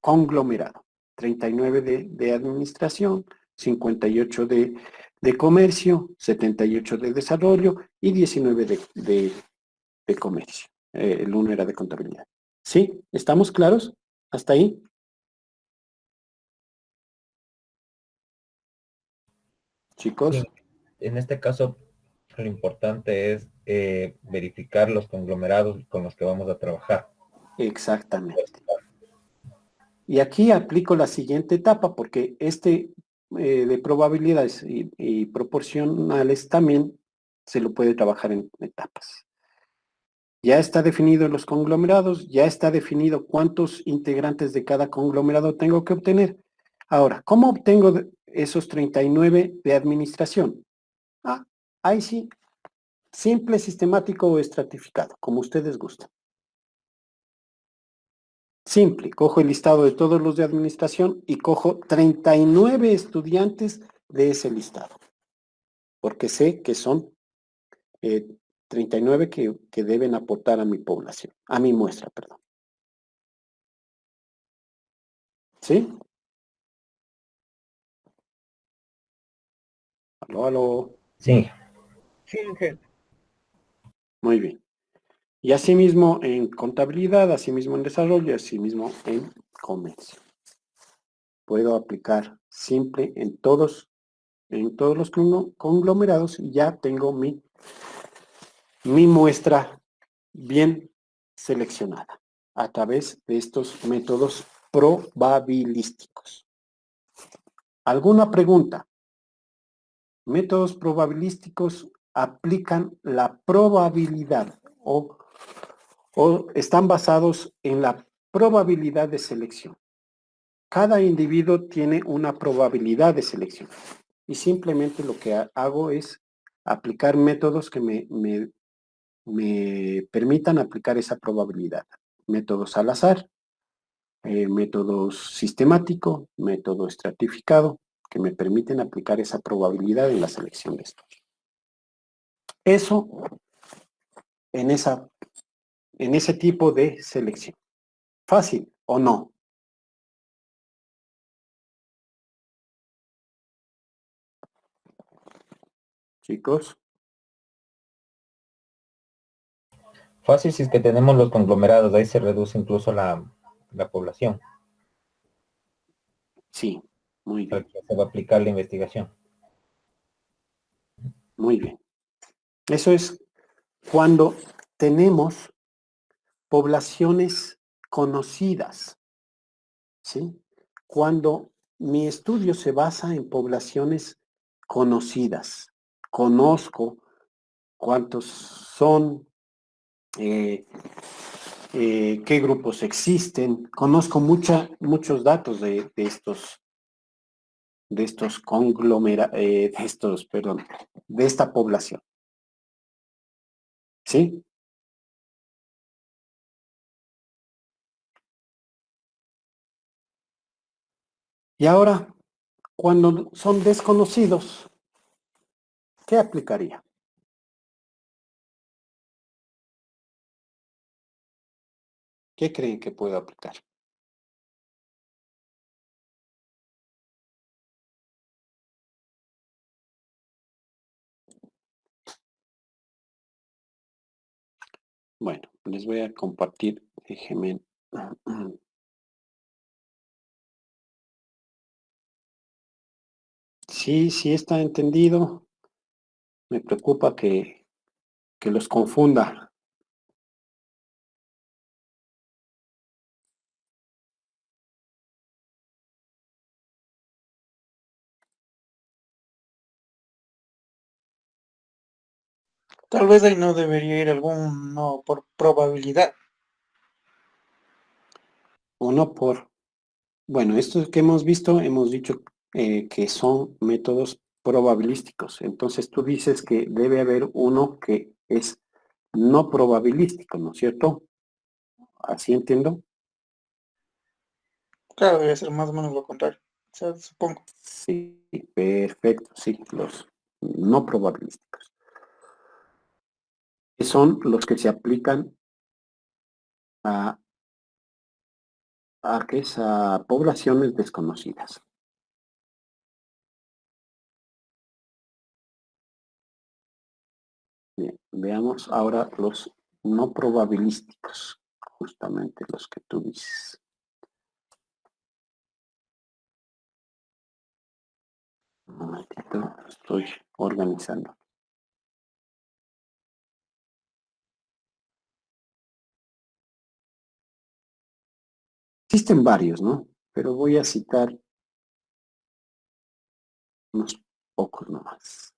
conglomerado. 39 de administración, 58 de comercio, 78 de desarrollo y 19 de comercio. El 1 era de contabilidad. ¿Sí? ¿Estamos claros? ¿Hasta ahí? Chicos. Sí. En este caso, lo importante es verificar los conglomerados con los que vamos a trabajar. Exactamente. Y aquí aplico la siguiente etapa porque de probabilidades y proporcionales también se lo puede trabajar en etapas. Ya está definido los conglomerados, ya está definido cuántos integrantes de cada conglomerado tengo que obtener. Ahora, ¿cómo obtengo esos 39 de administración? Ahí sí, simple, sistemático o estratificado, como ustedes gustan. Simple, cojo el listado de todos los de administración y cojo 39 estudiantes de ese listado, porque sé que son 39 que deben aportar a mi población, a mi muestra, perdón. ¿Sí? Aló, aló. Sí, Sí, Inge. Muy bien. Y asimismo en contabilidad, asimismo en desarrollo, asimismo en comercio. Puedo aplicar simple en todos los conglomerados y ya tengo mi muestra bien seleccionada a través de estos métodos probabilísticos. ¿Alguna pregunta? Métodos probabilísticos aplican la probabilidad o están basados en la probabilidad de selección. Cada individuo tiene una probabilidad de selección y simplemente lo que hago es aplicar métodos que me permitan aplicar esa probabilidad. Métodos al azar, métodos sistemático, método estratificado, que me permiten aplicar esa probabilidad en la selección de estos. Eso en ese tipo de selección. ¿Fácil o no? Chicos, fácil si es que tenemos los conglomerados, ahí se reduce incluso la población sí, muy al bien, que se va a aplicar la investigación. muy bien. Eso es cuando tenemos poblaciones conocidas, ¿sí? Cuando mi estudio se basa en poblaciones conocidas, conozco cuántos son, qué grupos existen, conozco muchos datos de estos perdón, de esta población, ¿sí? Y ahora, cuando son desconocidos, ¿qué aplicaría? ¿Qué creen que puedo aplicar? Bueno, les voy a compartir, déjenme. Sí, sí está entendido. Me preocupa que los confunda. Tal vez ahí no debería ir algún no por probabilidad. Uno bueno, estos que hemos dicho que son métodos probabilísticos. Entonces tú dices que debe haber uno que es no probabilístico, ¿no es cierto? ¿Así entiendo? Claro, debe ser más o menos lo contrario. O sea, supongo. Sí, perfecto, sí, los no probabilísticos. Que son los que se aplican a, a poblaciones desconocidas. Bien, veamos ahora los no probabilísticos, justamente los que tú dices. Un momentito, estoy organizando. Existen varios, ¿no? Pero voy a citar unos pocos nomás.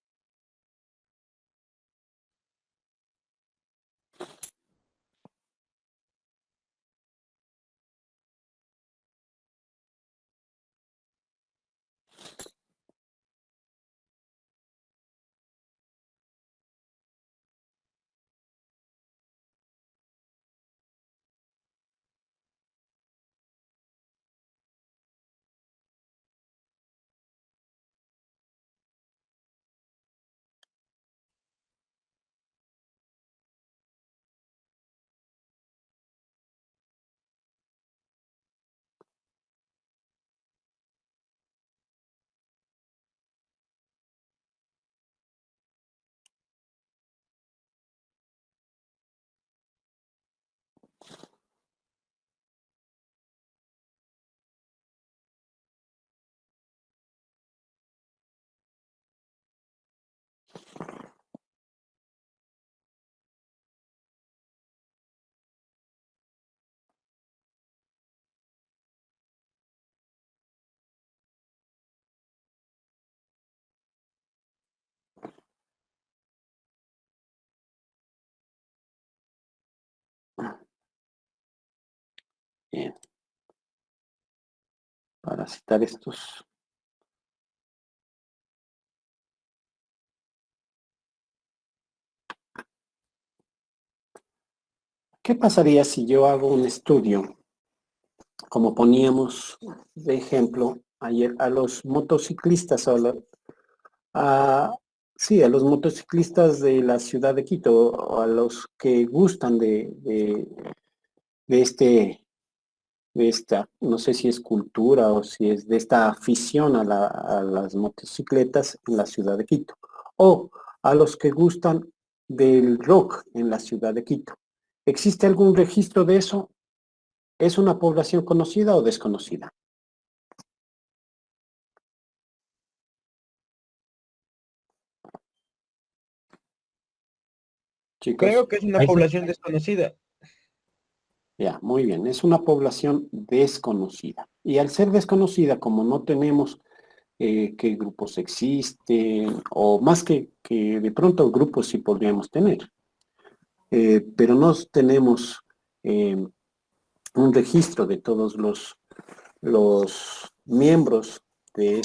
Bien. Para citar estos. ¿Qué pasaría si yo hago un estudio, como poníamos de ejemplo ayer, a los motociclistas, sí, a los motociclistas de la ciudad de Quito, o a los que gustan de esta, no sé si es cultura o si es de esta afición a las motocicletas en la ciudad de Quito, o a los que gustan del rock en la ciudad de Quito? ¿Existe algún registro de eso? ¿Es una población conocida o desconocida? Chicos, Creo que es una Ahí sí. población desconocida. ya, muy bien. Es una población desconocida. Y al ser desconocida, como no tenemos qué grupos existen, o más que de pronto grupos sí podríamos tener, pero no tenemos un registro de todos los miembros de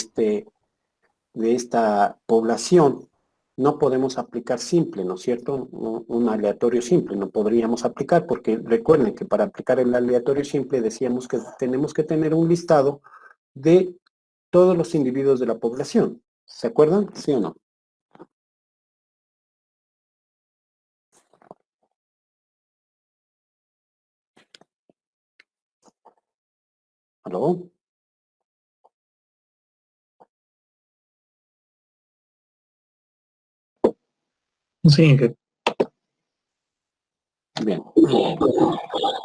esta población, no podemos aplicar simple, ¿no es cierto? Un aleatorio simple no podríamos aplicar, porque recuerden que para aplicar el aleatorio simple decíamos que tenemos que tener un listado de todos los individuos de la población. ¿Se acuerdan? ¿Sí o no? ¿Aló? Sí, Inge. Bien.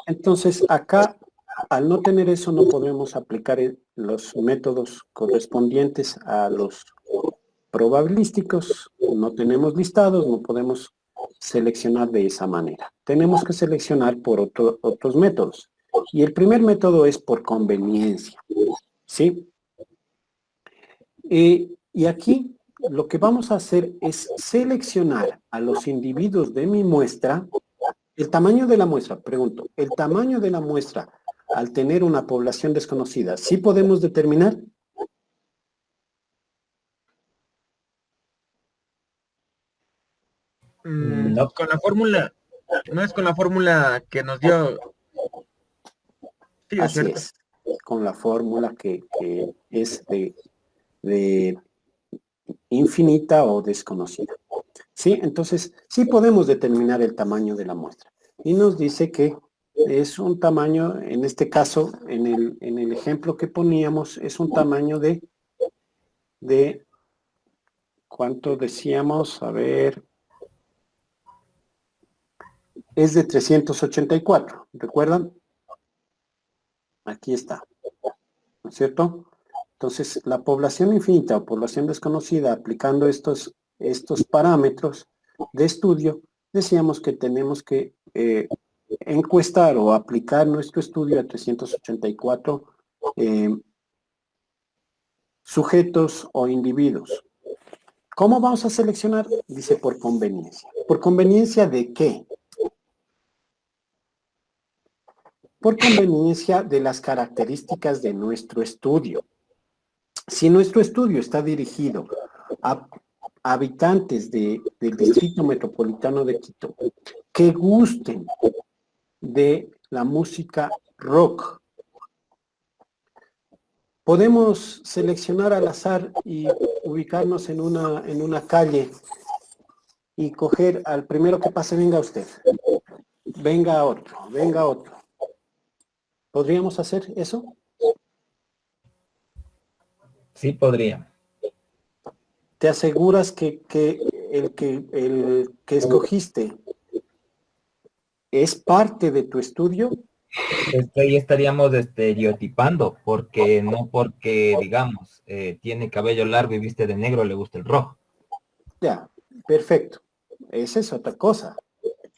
Entonces, acá, al no tener eso, no podemos aplicar los métodos correspondientes a los probabilísticos. No tenemos listados, no podemos seleccionar de esa manera. Tenemos que seleccionar por otros métodos. Y el primer método es por conveniencia, ¿sí? Y aquí lo que vamos a hacer es seleccionar a los individuos de mi muestra. El tamaño de la muestra, pregunto, el tamaño de la muestra al tener una población desconocida, ¿sí podemos determinar? No. Con la fórmula, no es con la fórmula que nos dio. Sí, es Así cierto. es, con la fórmula que es de infinita o desconocida. ¿Sí? Entonces, sí podemos determinar el tamaño de la muestra. Y nos dice que es un tamaño, en este caso, en el ejemplo que poníamos, es un tamaño de ¿cuánto decíamos? A ver, es de 384, ¿recuerdan? Aquí está, ¿no es cierto? Entonces, la población infinita o población desconocida, aplicando estos parámetros de estudio, decíamos que tenemos que encuestar o aplicar nuestro estudio a 384 sujetos o individuos. ¿Cómo vamos a seleccionar? Dice por conveniencia. ¿Por conveniencia de qué? Por conveniencia de las características de nuestro estudio. Si nuestro estudio está dirigido a habitantes del Distrito Metropolitano de Quito que gusten de la música rock, podemos seleccionar al azar y ubicarnos en una calle y coger al primero que pase. Venga usted, venga otro, venga otro. ¿Podríamos hacer eso? Sí podría. ¿Te aseguras que el que escogiste es parte de tu estudio? Ahí estaríamos estereotipando, porque no porque, digamos, tiene cabello largo y viste de negro, le gusta el rojo. Ya, perfecto. Esa es otra cosa.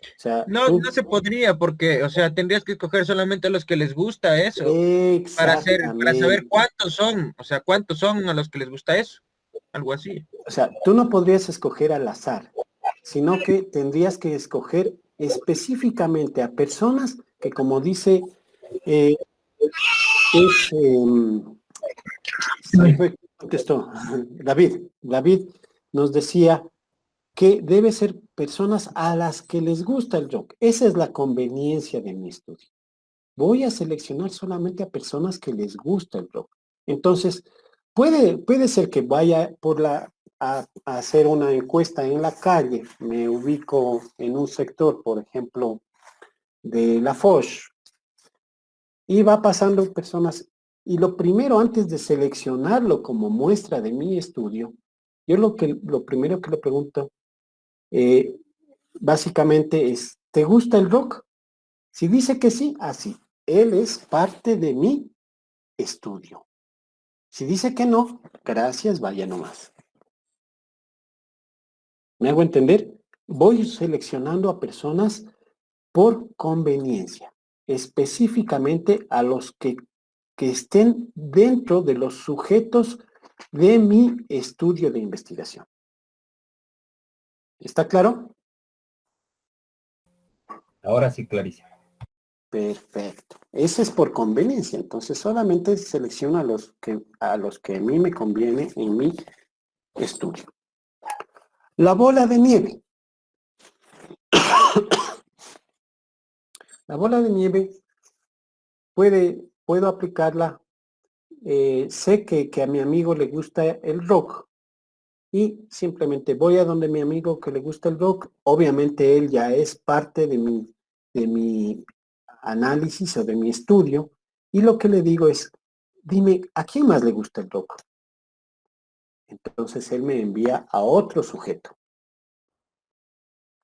O sea, No, no se podría porque, o sea, tendrías que escoger solamente a los que les gusta eso para saber Exactamente. cuántos son, o sea, cuántos son a los que les gusta eso, algo así. O sea, tú no podrías escoger al azar, sino que tendrías que escoger específicamente a personas que, como dice, es, se me fue, contestó, David nos decía que debe ser personas a las que les gusta el rock. Esa es la conveniencia de mi estudio. Voy a seleccionar solamente a personas que les gusta el rock. Entonces, puede ser que vaya a hacer una encuesta en la calle, me ubico en un sector, por ejemplo, de La Foch, y va pasando personas, y lo primero, antes de seleccionarlo como muestra de mi estudio, yo lo primero que le pregunto, básicamente es, ¿te gusta el rock? Si dice que sí, así, él es parte de mi estudio. Si dice que no, gracias, vaya nomás. ¿Me hago entender? Voy seleccionando a personas por conveniencia, específicamente a los que estén dentro de los sujetos de mi estudio de investigación. ¿Está claro? Ahora sí, clarísimo. Perfecto. Ese es por conveniencia. Entonces solamente selecciono a los que a mí me conviene en mi estudio. La bola de nieve. La bola de nieve puedo aplicarla. Sé que a mi amigo le gusta el rock y simplemente voy a donde mi amigo que le gusta el rock. Obviamente él ya es parte de mi análisis o de mi estudio y lo que le digo es, dime, ¿a quién más le gusta el rock? Entonces él me envía a otro sujeto.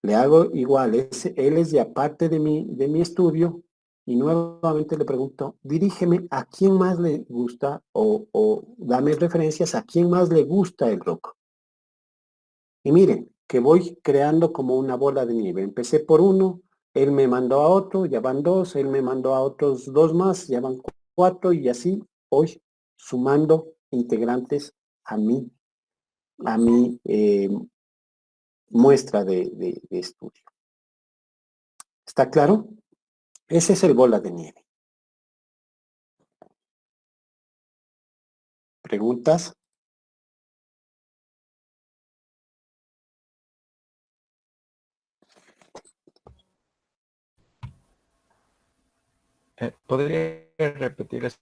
Le hago igual, él es ya parte de mi estudio y nuevamente le pregunto, dirígeme a quién más le gusta o dame referencias a quién más le gusta el rock. Y miren, que voy creando como una bola de nieve. Empecé por uno, él me mandó a otro, ya van dos, él me mandó a otros dos más, ya van cuatro y así voy sumando integrantes a mi muestra de estudio. ¿Está claro? Ese es el bola de nieve. ¿Preguntas? ¿Podría repetir esa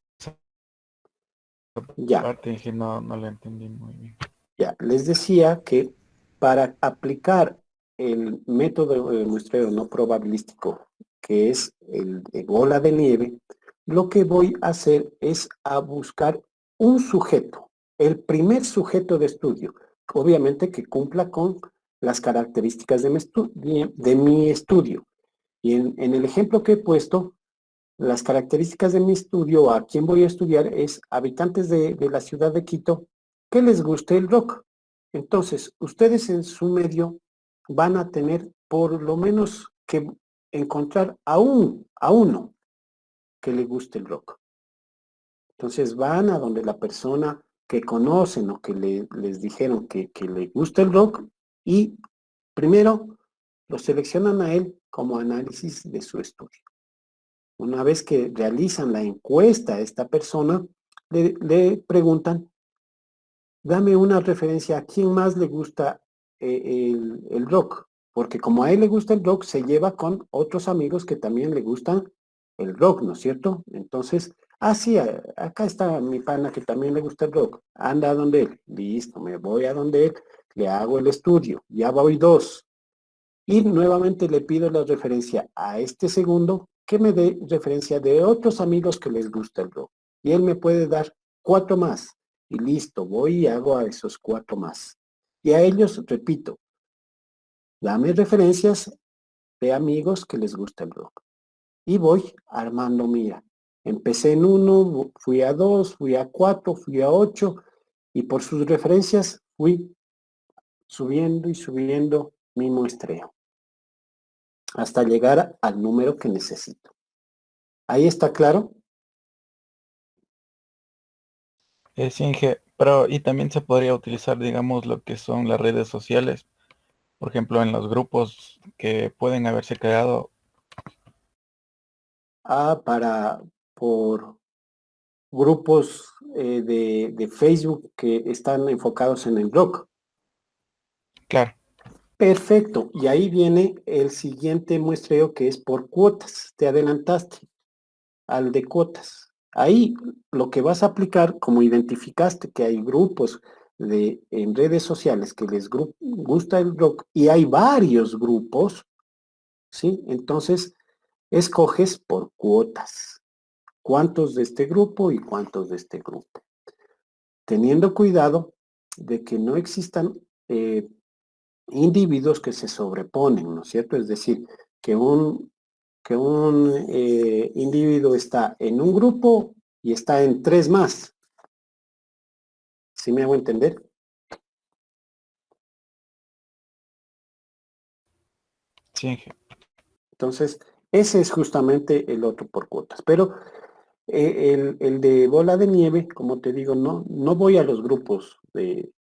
Ya, parte? Que no la entendí muy bien. ya. Les decía que para aplicar el método de muestreo no probabilístico, que es el de bola de nieve, lo que voy a hacer es a buscar un sujeto, el primer sujeto de estudio, obviamente que cumpla con las características de mi estudio. Y en el ejemplo que he puesto, las características de mi estudio, a quién voy a estudiar, es habitantes de la ciudad de Quito que les guste el rock. Entonces, ustedes en su medio van a tener por lo menos que encontrar a uno que le guste el rock. Entonces van a donde la persona que conocen o que les dijeron que le gusta el rock y primero lo seleccionan a él como análisis de su estudio. Una vez que realizan la encuesta a esta persona, le preguntan, dame una referencia a quién más le gusta el rock, porque como a él le gusta el rock, se lleva con otros amigos que también le gustan el rock, ¿no es cierto? Entonces, sí, acá está mi pana que también le gusta el rock, anda a donde él, listo, me voy a donde él, le hago el estudio, ya voy dos, y nuevamente le pido la referencia a este segundo que me dé referencia de otros amigos que les gusta el rock. Y él me puede dar 4 más. Y listo, voy y hago a esos 4 más. Y a ellos, repito, dame referencias de amigos que les gusta el rock. Y voy armando, mira, empecé en 1, fui a 2, fui a 4, fui a 8, y por sus referencias fui subiendo y subiendo mi muestreo hasta llegar al número que necesito. ¿Ahí está claro? Sí, Inge, pero y también se podría utilizar, digamos, lo que son las redes sociales Por ejemplo, en los grupos que pueden haberse creado. Por grupos de Facebook que están enfocados en el blog. Claro. Perfecto. Y ahí viene el siguiente muestreo que es por cuotas. Te adelantaste al de cuotas. Ahí lo que vas a aplicar, como identificaste que hay grupos en redes sociales que les gusta el blog y hay varios grupos, ¿sí? Entonces, escoges por cuotas. ¿Cuántos de este grupo y cuántos de este grupo? Teniendo cuidado de que no existan individuos que se sobreponen, ¿no es cierto? Es decir, que un individuo está en un grupo y está en 3 más. ¿Sí me hago entender? Sí. Entonces, ese es justamente el otro por cuotas. Pero el de bola de nieve, como te digo, no voy a los grupos,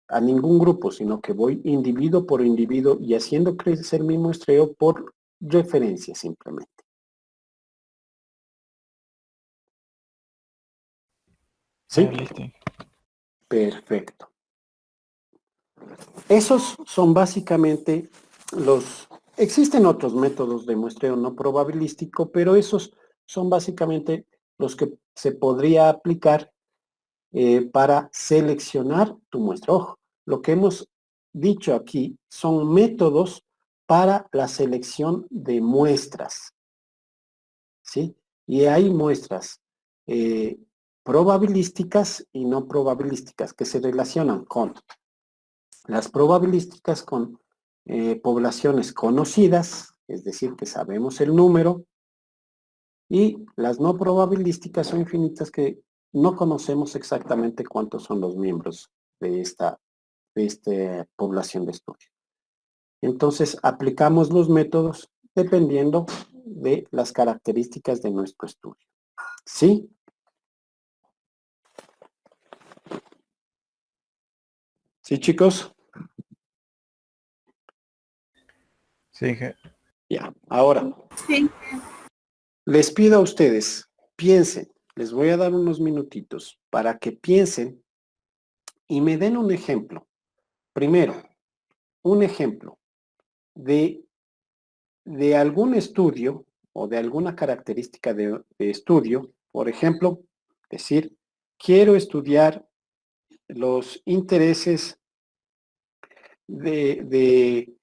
a ningún grupo, sino que voy individuo por individuo y haciendo crecer mi muestreo por referencia simplemente. ¿Sí? Listo. Perfecto. Esos son básicamente existen otros métodos de muestreo no probabilístico, pero esos son básicamente los que se podría aplicar para seleccionar tu muestra. Ojo, lo que hemos dicho aquí son métodos para la selección de muestras, ¿sí? Y hay muestras probabilísticas y no probabilísticas que se relacionan con las probabilísticas con poblaciones conocidas, es decir, que sabemos el número, y las no probabilísticas son infinitas que no conocemos exactamente cuántos son los miembros de esta población de estudio. Entonces, aplicamos los métodos dependiendo de las características de nuestro estudio. ¿Sí? ¿Sí, chicos? Sí. Ya, ahora, Sí. les pido a ustedes, piensen, les voy a dar unos minutitos para que piensen y me den un ejemplo. Primero, un ejemplo de algún estudio o de alguna característica de estudio. Por ejemplo, decir, quiero estudiar los intereses de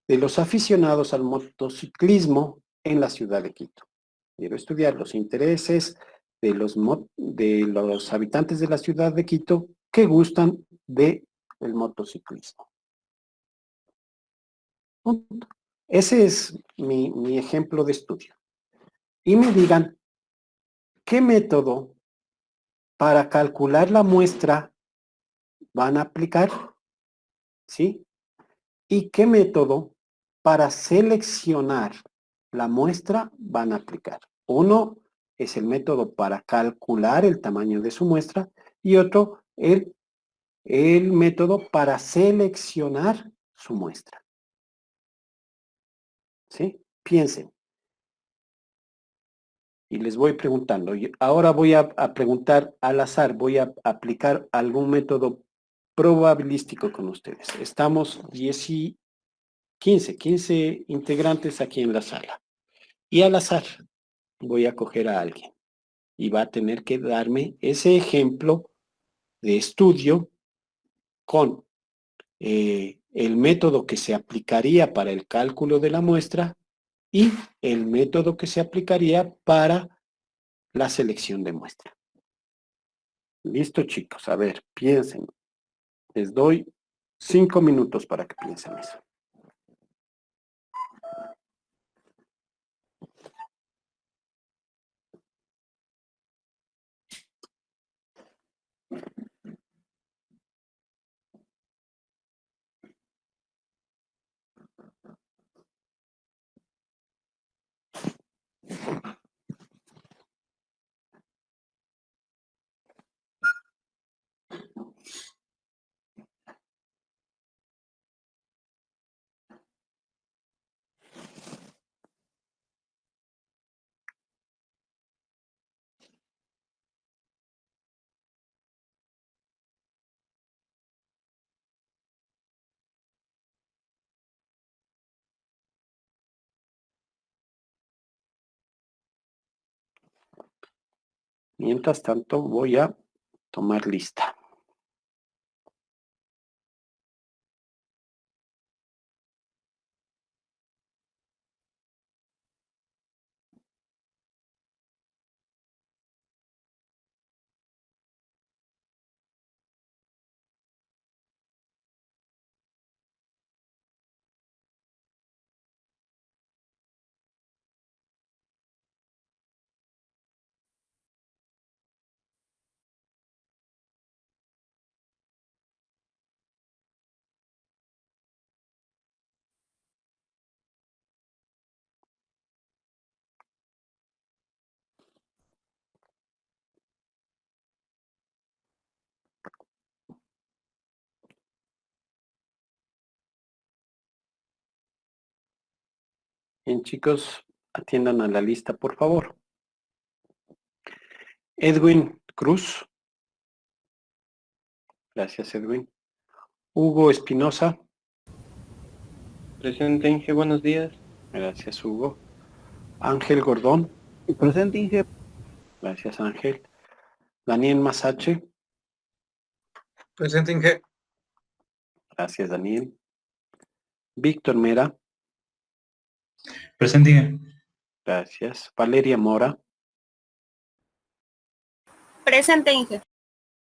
los aficionados al motociclismo en la ciudad de Quito. Quiero estudiar los intereses de los habitantes de la ciudad de Quito que gustan del motociclismo. Punto. Ese es mi ejemplo de estudio. Y me digan, ¿qué método para calcular la muestra van a aplicar? ¿Sí? ¿Y qué método para seleccionar la muestra van a aplicar? Uno es el método para calcular el tamaño de su muestra y otro el método para seleccionar su muestra. ¿Sí? Piensen. Y les voy preguntando. Y ahora voy a preguntar al azar, voy a aplicar algún método probabilístico con ustedes. Estamos 15 integrantes aquí en la sala. Y al azar voy a coger a alguien y va a tener que darme ese ejemplo de estudio con el método que se aplicaría para el cálculo de la muestra y el método que se aplicaría para la selección de muestra. Listo, chicos. A ver, piensen. Les doy 5 minutos para que piensen eso. Mientras tanto, voy a tomar lista. Bien, chicos, atiendan a la lista, por favor. Edwin Cruz. Gracias, Edwin. Hugo Espinosa. Presente, Inge, buenos días. Gracias, Hugo. Ángel Gordón. Presente, Inge. Gracias, Ángel. Daniel Masache. Presente, Inge. Gracias, Daniel. Víctor Mera. Presente, Inge. Gracias. Valeria Mora. Presente, Inge.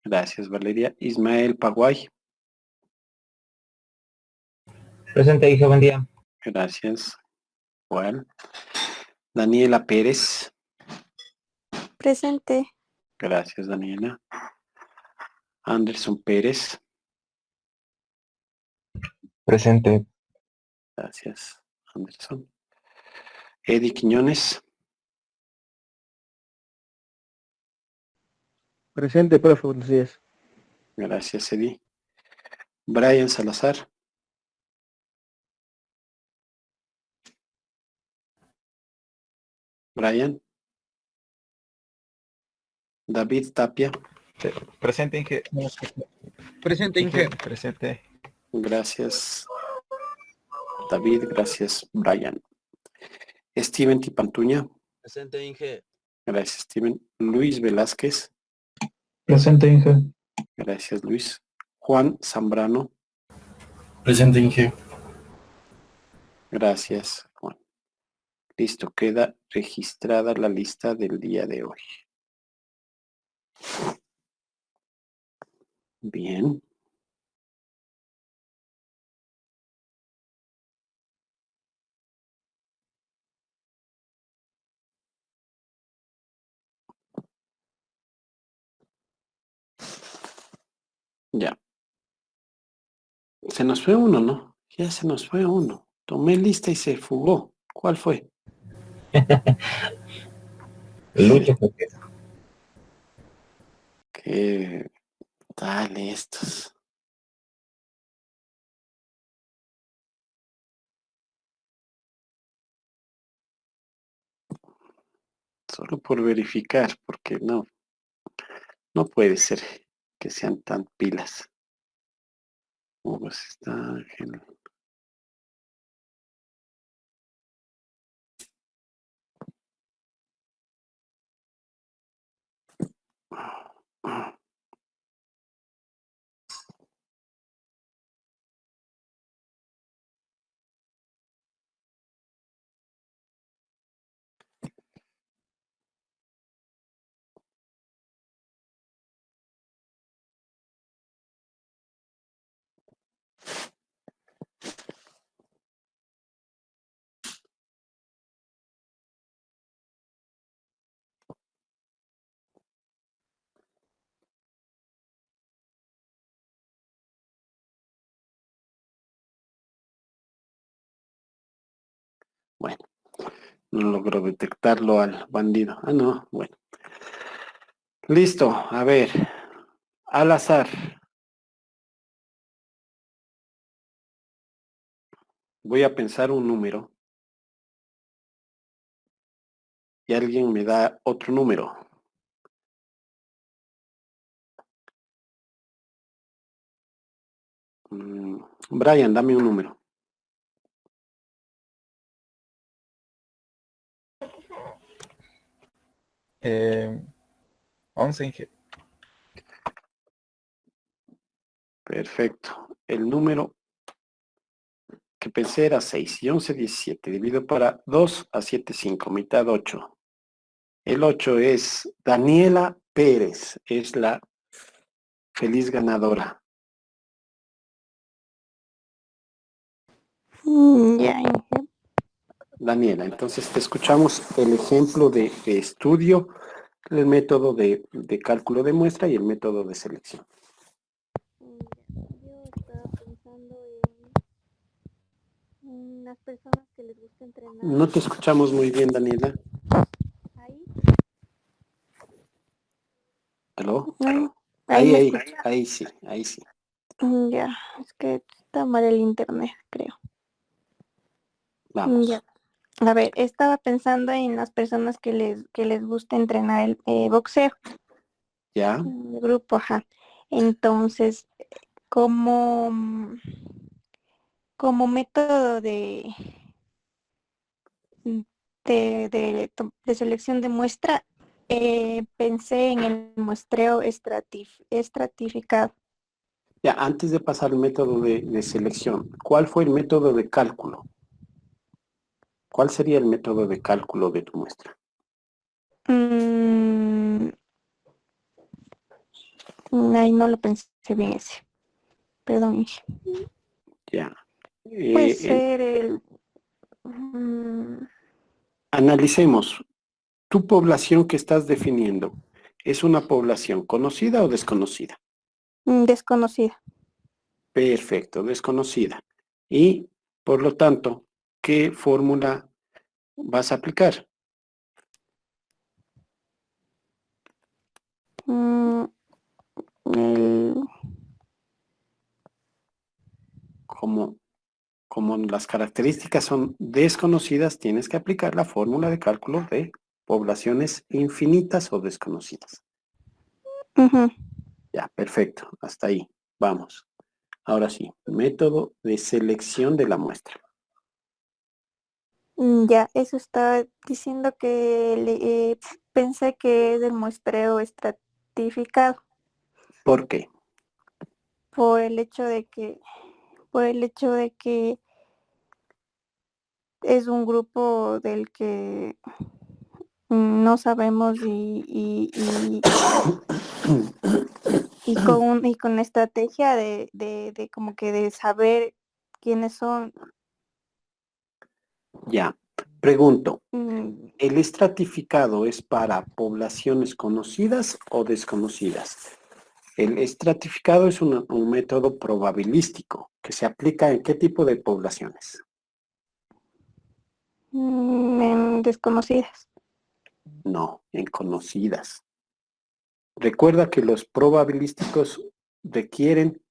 Gracias, Valeria. Ismael Paguay. Presente, Inge, buen día. Gracias. Juan. Daniela Pérez. Presente. Gracias, Daniela. Anderson Pérez. Presente. Gracias, Anderson. Eddie Quiñones. Presente, profe, buenos días. Gracias, Eddie. Brian Salazar. Brian. David Tapia. Presente, Inge. Presente, Inge. Presente. Gracias, David. Gracias, Brian. Steven Tipantuña. Presente, Inge. Gracias, Steven. Luis Velázquez. Presente, Inge. Gracias, Luis. Juan Zambrano. Presente, Inge. Gracias, Juan. Listo, queda registrada la lista del día de hoy. Bien. Ya. Se nos fue uno, ¿no? Ya se nos fue uno. Tomé lista y se fugó. ¿Cuál fue? Lucho, porque ¿Qué tal estos? Solo por verificar, porque no puede ser que sean tan pilas. Hugo está Ángel. Bueno, no logro detectarlo al bandido. Ah, no, bueno. Listo, a ver. Al azar. Voy a pensar un número. Y alguien me da otro número. Brian, dame un número. 11, Inge. Perfecto. El número que pensé era 6 y 11, 17. Divido para 2 a 7, 5. Mitad 8. El 8 es Daniela Pérez. Es la feliz ganadora. Ya, Inge. Daniela, entonces te escuchamos el ejemplo de estudio, el método de cálculo de muestra y el método de selección. Yo estaba pensando en las personas que les gusta entrenar. No te escuchamos muy bien, Daniela. Ahí, ¿Aló? ahí me Ahí escucha. ahí sí. Ya, es que está mal el internet, creo. Vamos. Ya. A ver, estaba pensando en las personas que les gusta entrenar el boxeo, ¿Ya? el grupo, ajá. Entonces, como, como método de selección de muestra, pensé en el muestreo estratificado. Ya, antes de pasar al método de selección, ¿cuál fue el método de cálculo? ¿Cuál sería el método de cálculo de tu muestra? Ahí no lo pensé bien ese. Perdón, Inge. Ya. Puede ser el... Analicemos. ¿Tu población que estás definiendo es una población conocida o desconocida? desconocida. Perfecto, desconocida. Y, por lo tanto, ¿qué fórmula vas a aplicar? Mm, el- Como las características son desconocidas, tienes que aplicar la fórmula de cálculo de poblaciones infinitas o desconocidas. ujú. Ya, perfecto. Hasta ahí. Vamos. Ahora sí, método de selección de la muestra. Ya, eso está diciendo que pensé que es el muestreo estratificado ¿Por qué? por el hecho de que, por el hecho de que es un grupo del que no sabemos y con estrategia de como que de saber quiénes son. Ya. Pregunto, mm, ¿el estratificado es para poblaciones conocidas o desconocidas? El estratificado es un método probabilístico que se aplica en qué tipo de poblaciones. en desconocidas. No, en conocidas. Recuerda que los probabilísticos requieren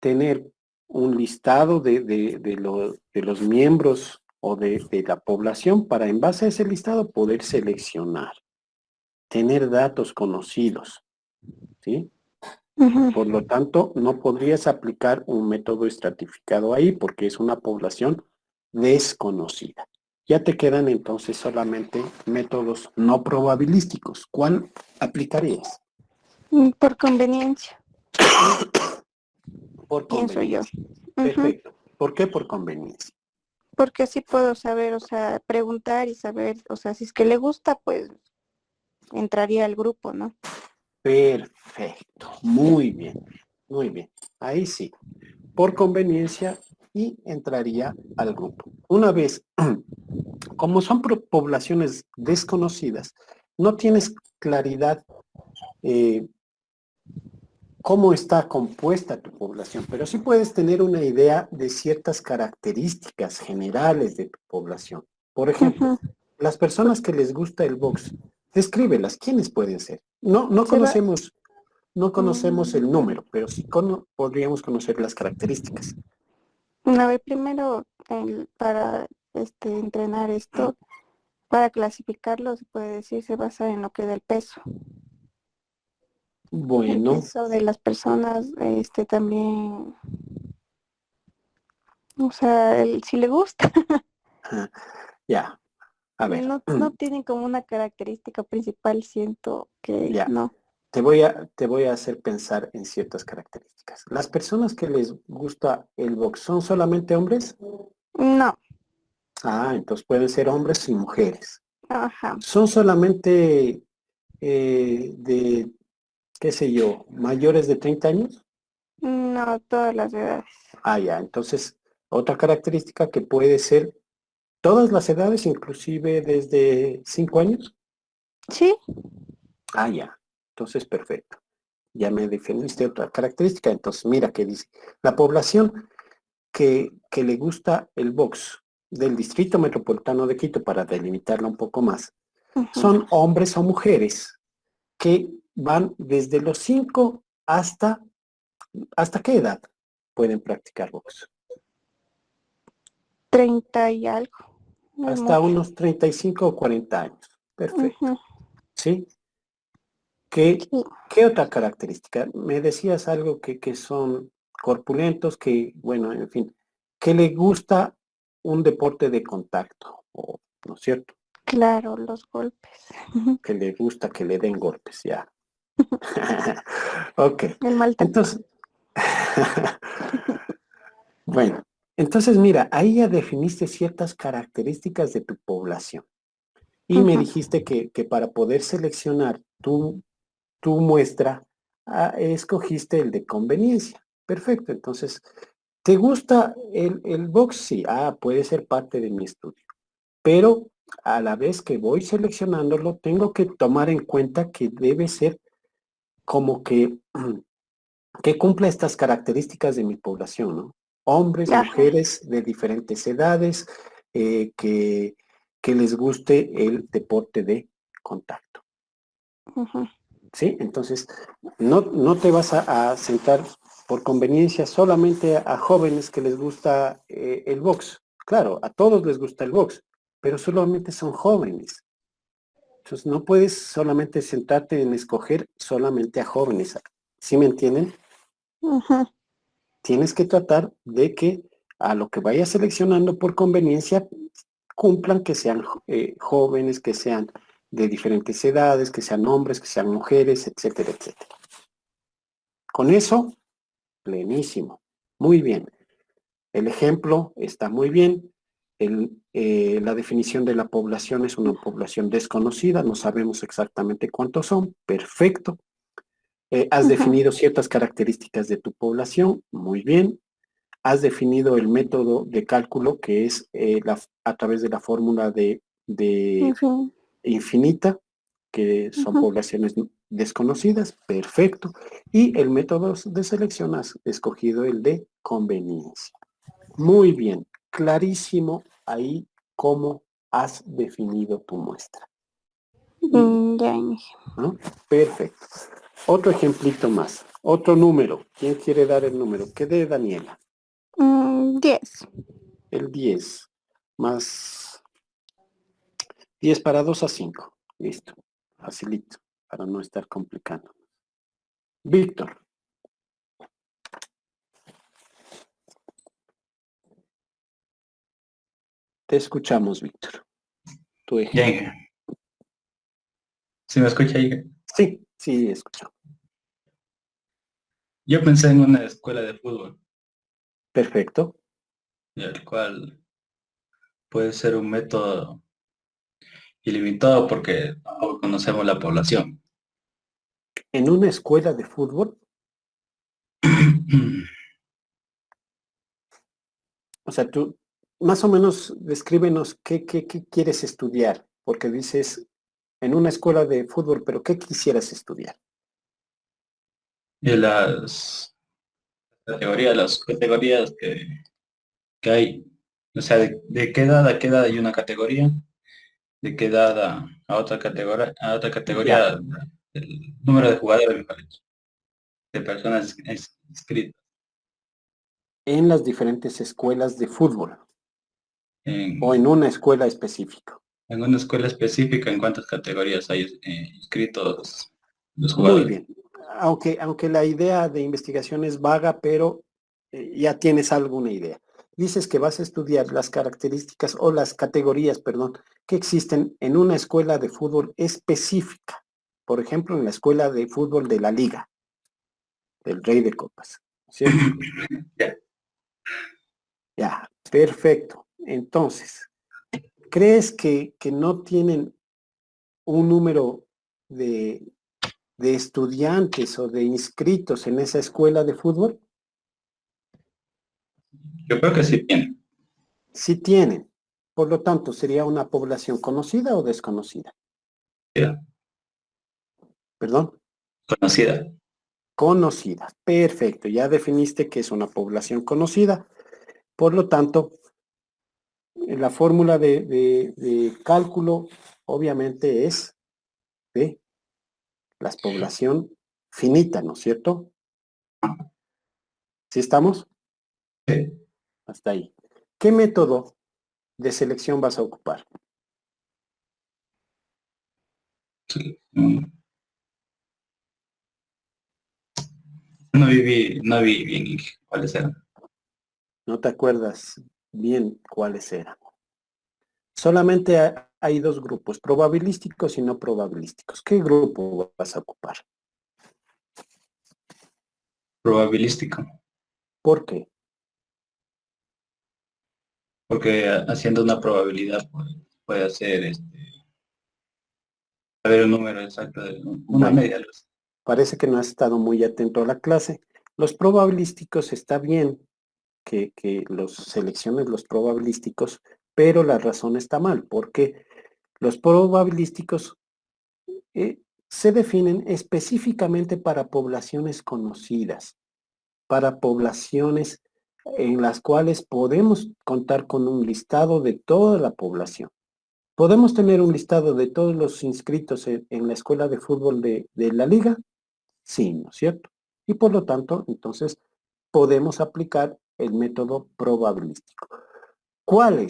tener un listado de los miembros o de la población para en base a ese listado poder seleccionar, tener datos conocidos, ¿sí? Ujú. Por lo tanto, no podrías aplicar un método estratificado ahí porque es una población desconocida. Ya te quedan entonces solamente métodos no probabilísticos. ¿Cuál aplicarías? Por conveniencia, Por pienso yo. conveniencia. Ujú. Perfecto. ¿Por qué por conveniencia? Porque así puedo saber, o sea, preguntar y saber, o sea, si es que le gusta, pues entraría al grupo, ¿no? Perfecto. Muy bien. Muy bien. Ahí sí. Por conveniencia y entraría al grupo. Una vez, como son poblaciones desconocidas, no tienes claridad cómo está compuesta tu población, pero sí puedes tener una idea de ciertas características generales de tu población. Por ejemplo, Ujú. las personas que les gusta el box, descríbelas, ¿quiénes pueden ser? No Se va. conocemos el número, pero sí podríamos conocer las características. A ver, primero, para entrenar esto, para clasificarlo, se puede decir, se basa en lo que da el peso. El Bueno, peso de las personas, también, o sea, si le gusta. ya, a ver, No tienen como una característica principal, siento que ya. no. te voy a hacer pensar en ciertas características. ¿Las personas que les gusta el box son solamente hombres? No, Ah, entonces pueden ser hombres y mujeres. ajá, ¿Son solamente de, qué sé yo, mayores de 30 años? no todas las edades. Ah, ya, entonces otra característica que puede ser todas las edades, inclusive desde 5 años. Sí, Ah, ya, entonces perfecto. Ya me definiste otra característica. Entonces, mira que dice, la población que le gusta el box del Distrito Metropolitano de Quito, para delimitarla un poco más, ujú, son hombres o mujeres que van desde los 5 ¿hasta qué edad pueden practicar box? 30 y algo. No es Hasta mucho. unos 35 o 40 años. Perfecto. Ujú, ¿Sí? ¿Qué, sí, qué otra característica? Me decías algo que son corpulentos, que, bueno, en fin, que le gusta un deporte de contacto, ¿no es cierto? claro, los golpes. Que le gusta que le den golpes, ya. Ok, El maltrato. entonces, bueno, entonces mira, ahí ya definiste ciertas características de tu población y me Ujú, dijiste que para poder seleccionar tu muestra, escogiste el de conveniencia. Perfecto, entonces, ¿te gusta el box? Sí, puede ser parte de mi estudio, pero a la vez que voy seleccionándolo, tengo que tomar en cuenta que debe ser como que cumpla estas características de mi población, ¿no? Hombres, ajá, mujeres de diferentes edades, eh, que, que les guste el deporte de contacto. ujú, ¿Sí? Entonces, no te vas a sentar por conveniencia solamente a jóvenes que les gusta el box. Claro, a todos les gusta el box, pero solamente son jóvenes. Entonces, no puedes solamente sentarte en escoger solamente a jóvenes. ¿Sí me entienden? ujú, Tienes que tratar de que a lo que vayas seleccionando por conveniencia cumplan, que sean jóvenes, que sean de diferentes edades, que sean hombres, que sean mujeres, etcétera, etcétera. Con eso, plenísimo. Muy bien. El ejemplo está muy bien. La definición de la población es una población desconocida, no sabemos exactamente cuántos son. Perfecto. Has ujú, definido ciertas características de tu población. Muy bien. Has definido el método de cálculo, que es a través de la fórmula de ujú, infinita, que son ujú. poblaciones desconocidas. Perfecto. Y el método de selección has escogido el de conveniencia. Muy bien, clarísimo ahí cómo has definido tu muestra. Ya, ¿No? Perfecto. Otro ejemplito más. Otro número. ¿Quién quiere dar el número? ¿Qué de Daniela? 10. El 10 más 10 para 2 a 5. Listo. Facilito, para no estar complicando. Víctor. Te escuchamos, Víctor. Tu Ya, ejemplo. Inge. ¿Sí me escucha, Inge? Sí, sí, escuchamos. Yo pensé en una escuela de fútbol, Perfecto. el cual puede ser un método ilimitado porque tampoco conocemos la población. En una escuela de fútbol, o sea, tú más o menos descríbenos qué quieres estudiar, porque dices en una escuela de fútbol, pero ¿qué quisieras estudiar? Y las categorías que hay, o sea, de qué edad a qué edad hay una categoría, de qué edad a otra Ya, categoría, el número de jugadores, mejor dicho, de personas inscritas en las diferentes escuelas de fútbol o en en, una escuela específica. en una escuela específica, en cuántas categorías hay inscritos los Muy jugadores. bien. Aunque la idea de investigación es vaga, pero ya tienes alguna idea. Dices que vas a estudiar las características o las categorías, perdón, que existen en una escuela de fútbol específica. por ejemplo, en la escuela de fútbol de la liga, del Rey de Copas, ¿cierto? Ya, perfecto. Entonces, ¿crees que no tienen un número de estudiantes o de inscritos en esa escuela de fútbol? Yo creo que sí tiene. Sí tienen. Por lo tanto, ¿sería una población conocida o desconocida? ¿Perdón? Conocida. Conocida. Perfecto. Ya definiste que es una población conocida. Por lo tanto, la fórmula de cálculo obviamente es de la población finita, ¿no es cierto? ¿Sí estamos? Sí. Hasta ahí. ¿Qué método de selección vas a ocupar? Sí. No vi bien cuáles eran. No te acuerdas bien cuáles eran. Solamente hay dos grupos, probabilísticos y no probabilísticos. ¿Qué grupo vas a ocupar? Probabilístico. ¿Por qué? Porque haciendo una probabilidad puede hacer saber un número exacto de una Bueno, media. parece que no has estado muy atento a la clase. Los probabilísticos está bien que los selecciones los probabilísticos, pero la razón está mal, porque los probabilísticos se definen específicamente para poblaciones conocidas, para poblaciones en las cuales podemos contar con un listado de toda la población. ¿Podemos tener un listado de todos los inscritos en la escuela de fútbol de la liga? Sí, ¿no es cierto? Y por lo tanto, entonces, podemos aplicar el método probabilístico. ¿Cuál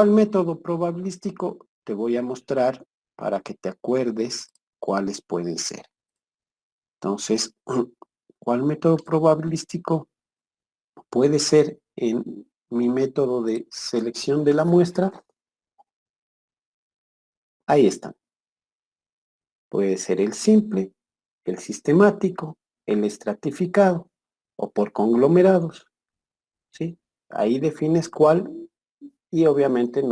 método probabilístico? Te voy a mostrar para que te acuerdes cuáles pueden ser. Entonces, ¿cuál método probabilístico puede ser en mi método de selección de la muestra? Ahí están. Puede ser el simple, el sistemático, el estratificado o por conglomerados, ¿sí? Ahí defines cuál y obviamente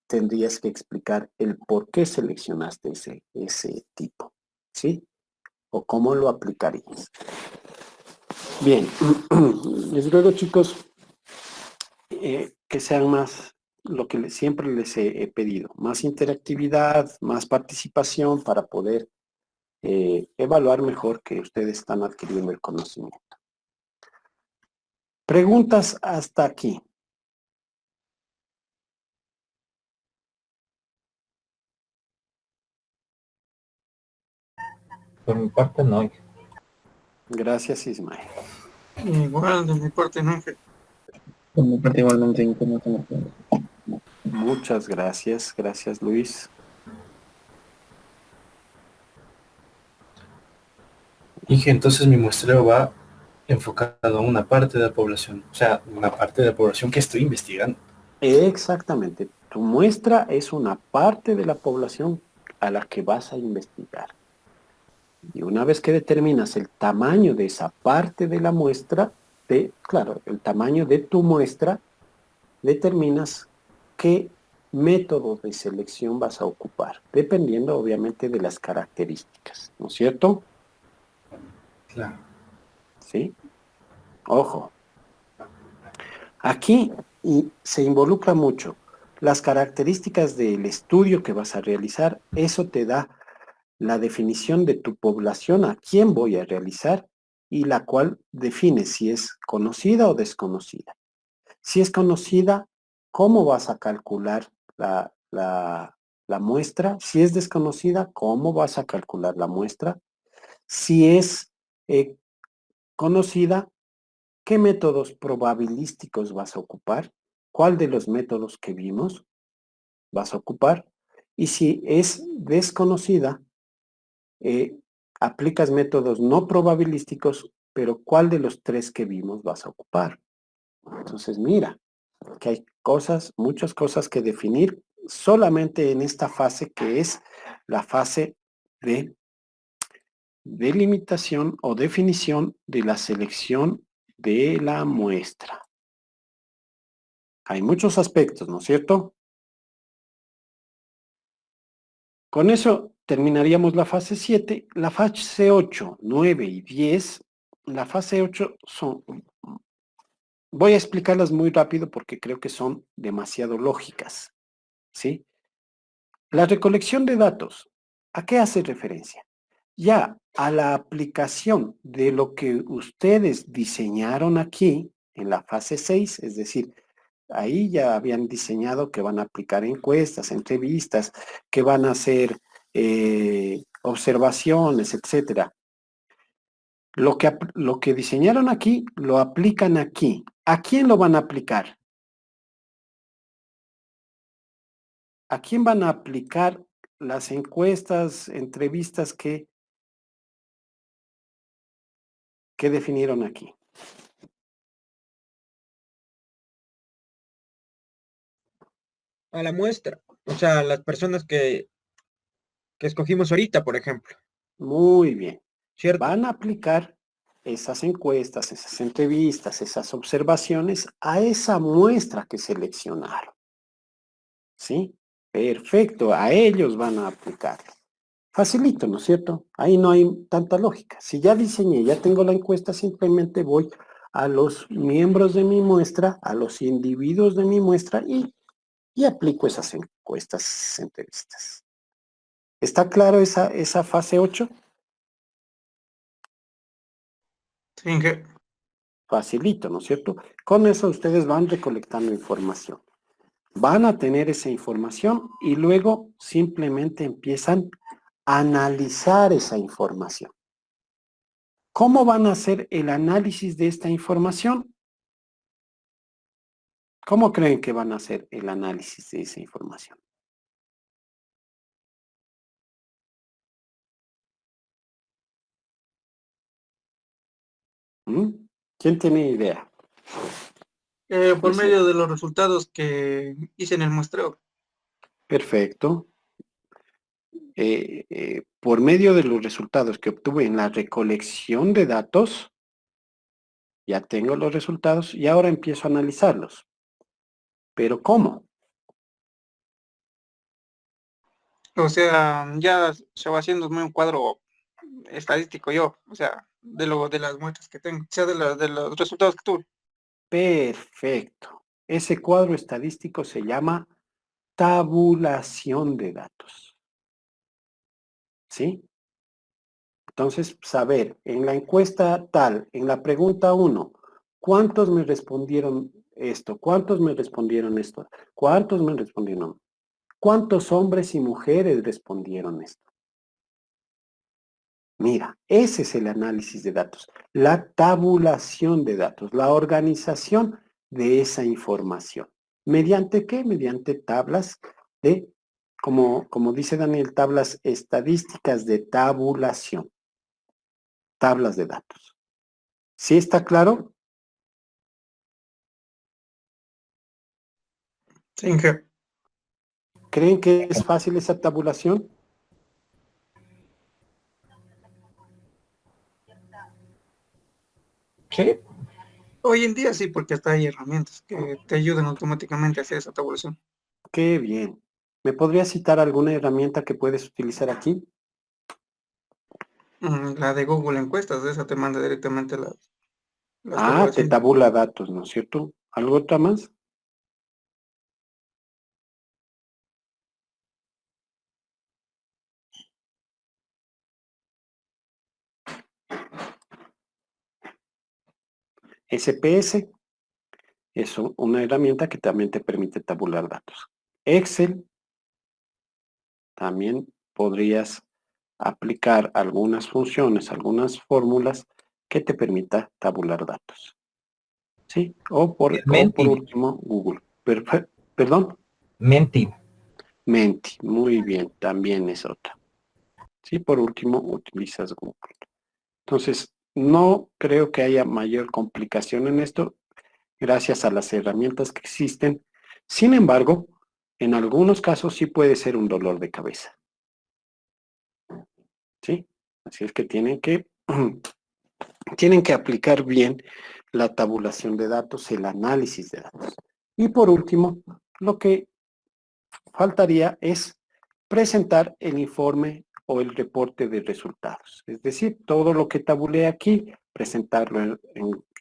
tendrías que explicar el por qué seleccionaste ese tipo, ¿sí? O cómo lo aplicarías. Bien, les ruego, chicos, que sean más lo que siempre les he pedido, más interactividad, más participación para poder evaluar mejor que ustedes están adquiriendo el conocimiento. Preguntas hasta aquí. Por mi parte, no. Gracias, Ismael. Igual, de mi parte, no, jefe. Por mi parte igualmente no tengo preguntas. Muchas gracias. Gracias, Luis. Inge, entonces mi muestreo va enfocado a una parte de la población, o sea, una parte de la población que estoy investigando. Exactamente. Tu muestra es una parte de la población a la que vas a investigar. Y una vez que determinas el tamaño de esa parte de la muestra, claro, el tamaño de tu muestra, determinas qué método de selección vas a ocupar, dependiendo obviamente de las características, ¿no es cierto? Claro. ¿Sí? Ojo. Aquí se involucra mucho las características del estudio que vas a realizar. Eso te da la definición de tu población, a quién voy a realizar, y la cual define si es conocida o desconocida. Si es conocida, ¿cómo vas a calcular la muestra? Si es desconocida, ¿cómo vas a calcular la muestra? Si es conocida, ¿qué métodos probabilísticos vas a ocupar? ¿Cuál de los métodos que vimos vas a ocupar? Y si es desconocida, aplicas métodos no probabilísticos, pero ¿cuál de los tres que vimos vas a ocupar? Entonces, mira, que hay muchas cosas que definir solamente en esta fase que es la fase de delimitación o definición de la selección de la muestra. Hay muchos aspectos, ¿no es cierto? Con eso terminaríamos la fase 7. La fase 8, 9 y 10. La fase 8 son... Voy a explicarlas muy rápido porque creo que son demasiado lógicas, ¿sí? La recolección de datos, ¿a qué hace referencia? Ya a la aplicación de lo que ustedes diseñaron aquí en la fase 6, es decir, ahí ya habían diseñado que van a aplicar encuestas, entrevistas, que van a hacer observaciones, etcétera. Lo que diseñaron aquí, lo aplican aquí. ¿A quién lo van a aplicar? ¿A quién van a aplicar las encuestas, entrevistas que definieron aquí? A la muestra. O sea, las personas que escogimos ahorita, por ejemplo. Muy bien. ¿Cierto? Van a aplicar esas encuestas, esas entrevistas, esas observaciones a esa muestra que seleccionaron. ¿Sí? Perfecto, a ellos van a aplicar. Facilito, ¿no es cierto? Ahí no hay tanta lógica. Si ya diseñé, ya tengo la encuesta, simplemente voy a los miembros de mi muestra, a los individuos de mi muestra y aplico esas encuestas, entrevistas. ¿Está claro esa fase 8? Sí, Inge. Facilito, ¿no es cierto? Con eso ustedes van recolectando información. Van a tener esa información y luego simplemente empiezan a analizar esa información. ¿Cómo van a hacer el análisis de esta información? ¿Cómo creen que van a hacer el análisis de esa información? ¿Quién tiene idea? Por medio de los resultados que hice en el muestreo. Perfecto. Por medio de los resultados que obtuve en la recolección de datos, ya tengo los resultados y ahora empiezo a analizarlos. ¿Pero cómo? O sea, ya se va haciendo un cuadro estadístico yo, o sea, de las muestras que tengo, o sea, de los resultados que tuve. Perfecto. Ese cuadro estadístico se llama tabulación de datos. ¿Sí? Entonces, saber, en la encuesta tal, en la pregunta 1, ¿cuántos me respondieron esto? ¿Cuántos me respondieron esto? ¿Cuántos me respondieron? ¿Cuántos hombres y mujeres respondieron esto? Mira, ese es el análisis de datos, la tabulación de datos, la organización de esa información. ¿Mediante qué? Mediante tablas de, como dice Daniel, tablas estadísticas de tabulación. Tablas de datos. ¿Sí está claro? Sí, Inge. ¿Creen que es fácil esa tabulación? Sí. Hoy en día sí, porque hasta hay herramientas que te ayudan automáticamente a hacer esa tabulación. Qué bien. ¿Me podrías citar alguna herramienta que puedes utilizar aquí? La de Google Encuestas, esa te manda directamente las Te tabulaciones. tabula datos, ¿no es cierto? ¿Algo otra más? SPS es una herramienta que también te permite tabular datos. Excel, también podrías aplicar algunas funciones, algunas fórmulas que te permita tabular datos. ¿Sí? O por último, Google. ¿Perdón? Menti. Menti, muy bien, también es otra. Sí, por último, utilizas Google. Entonces, no creo que haya mayor complicación en esto, gracias a las herramientas que existen. Sin embargo, en algunos casos sí puede ser un dolor de cabeza. ¿sí? Así es que tienen que aplicar bien la tabulación de datos, el análisis de datos. Y por último, lo que faltaría es presentar el informe o el reporte de resultados. Es decir, todo lo que tabulé aquí, presentarlo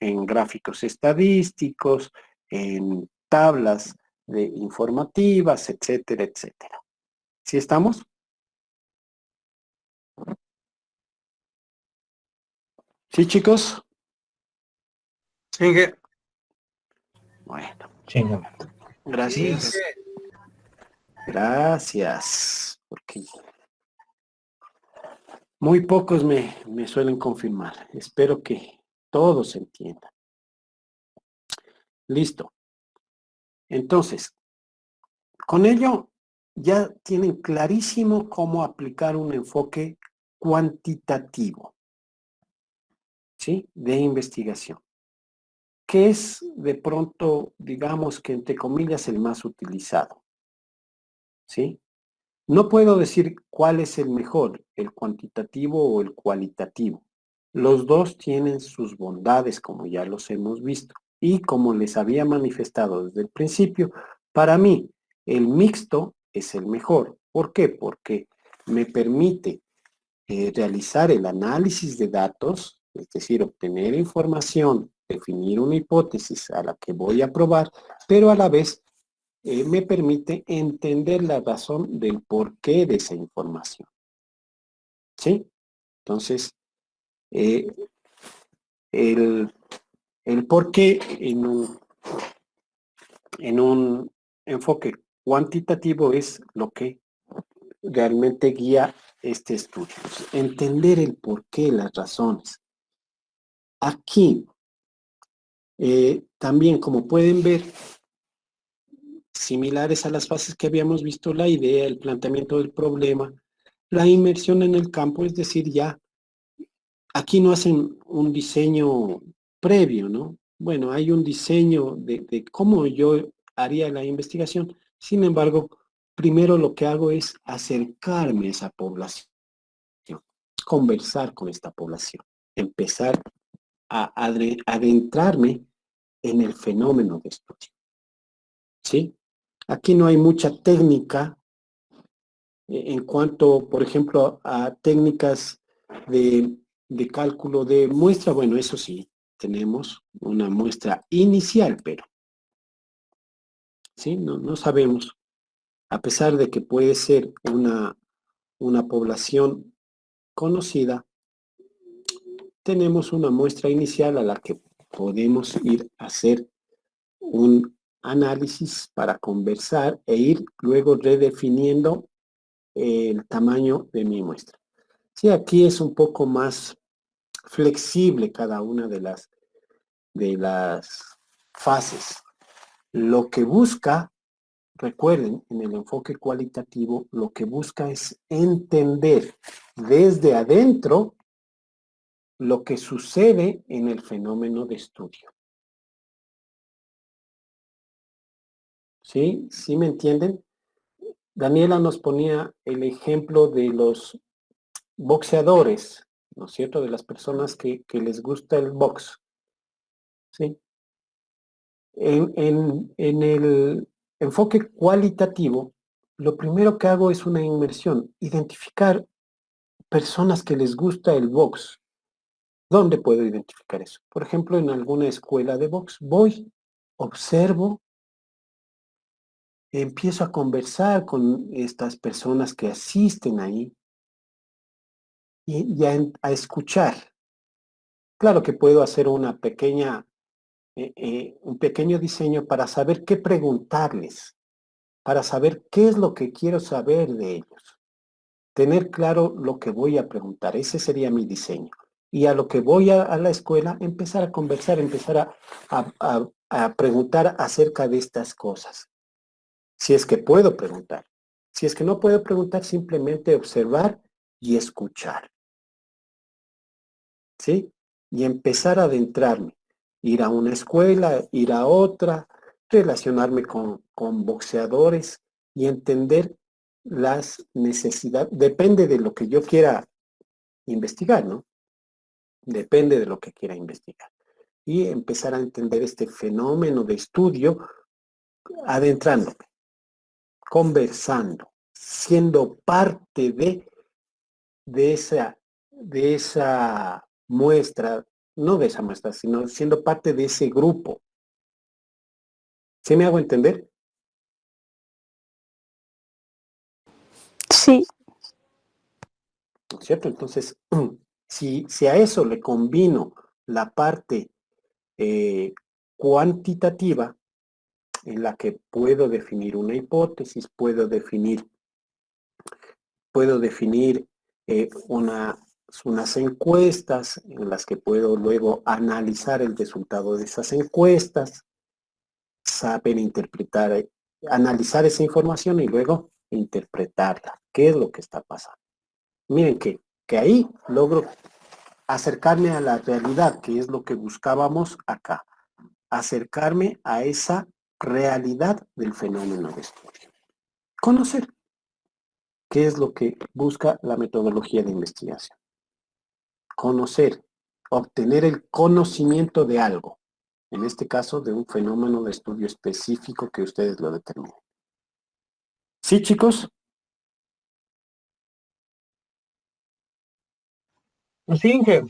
en gráficos estadísticos, en tablas informativas, etcétera, etcétera. ¿Sí estamos? ¿Sí, chicos? Sí, Bueno, Chinga. gracias. Sí. Gracias. Porque muy pocos me suelen confirmar. Espero que todos entiendan. Listo. Entonces, con ello ya tienen clarísimo cómo aplicar un enfoque cuantitativo, ¿sí? De investigación. Que es de pronto, digamos que entre comillas, el más utilizado, ¿sí? No puedo decir cuál es el mejor, el cuantitativo o el cualitativo. Los dos tienen sus bondades, como ya los hemos visto. Y como les había manifestado desde el principio, para mí el mixto es el mejor. ¿Por qué? Porque me permite realizar el análisis de datos, es decir, obtener información, definir una hipótesis a la que voy a probar, pero a la vez me permite entender la razón del porqué de esa información. ¿Sí? Entonces, el porqué en un enfoque cuantitativo es lo que realmente guía este estudio. Entender el porqué, las razones. Aquí, también, como pueden ver, similares a las fases que habíamos visto, la idea, el planteamiento del problema, la inmersión en el campo, es decir, ya aquí no hacen un diseño previo, ¿no? Bueno, hay un diseño de cómo yo haría la investigación. Sin embargo, primero lo que hago es acercarme a esa población, conversar con esta población, empezar a adentrarme en el fenómeno de estudio. ¿Sí? Aquí no hay mucha técnica en cuanto, por ejemplo, a técnicas de cálculo de muestra. Bueno, eso sí, tenemos una muestra inicial, pero ¿sí? No sabemos, a pesar de que puede ser una población conocida, tenemos una muestra inicial a la que podemos ir a hacer un análisis para conversar e ir luego redefiniendo el tamaño de mi muestra. Sí, aquí es un poco más flexible cada una de las fases. Lo que busca, recuerden, en el enfoque cualitativo, lo que busca es entender desde adentro lo que sucede en el fenómeno de estudio. ¿Sí? ¿Sí me entienden? Daniela nos ponía el ejemplo de los boxeadores, ¿no es cierto? De las personas que les gusta el box. ¿Sí? En el enfoque cualitativo, lo primero que hago es una inmersión, identificar personas que les gusta el box. ¿Dónde puedo identificar eso? Por ejemplo, en alguna escuela de box. Voy, observo, empiezo a conversar con estas personas que asisten ahí y a escuchar. Claro que puedo hacer una pequeña, un pequeño diseño para saber qué preguntarles, para saber qué es lo que quiero saber de ellos. Tener claro lo que voy a preguntar, ese sería mi diseño. Y a lo que voy a la escuela, empezar a conversar, empezar a preguntar acerca de estas cosas. Si es que puedo preguntar. Si es que no puedo preguntar, simplemente observar y escuchar. ¿Sí? Y empezar a adentrarme. Ir a una escuela, ir a otra, relacionarme con boxeadores y entender las necesidades. Depende de lo que yo quiera investigar, ¿no? Depende de lo que quiera investigar. Y empezar a entender este fenómeno de estudio adentrándome, conversando, siendo parte de esa muestra, no de esa muestra, sino siendo parte de ese grupo. ¿Sí me hago entender? Sí, ¿No es cierto? Entonces, si a eso le combino la parte cuantitativa, en la que puedo definir una hipótesis, puedo definir unas encuestas en las que puedo luego analizar el resultado de esas encuestas, saber interpretar, analizar esa información y luego interpretarla. ¿Qué es lo que está pasando? Miren que ahí logro acercarme a la realidad, que es lo que buscábamos acá. Acercarme a esa realidad del fenómeno de estudio. Conocer qué es lo que busca la metodología de investigación. Conocer, obtener el conocimiento de algo. En este caso, de un fenómeno de estudio específico que ustedes lo determinen. ¿Sí, chicos? Sí, Inge.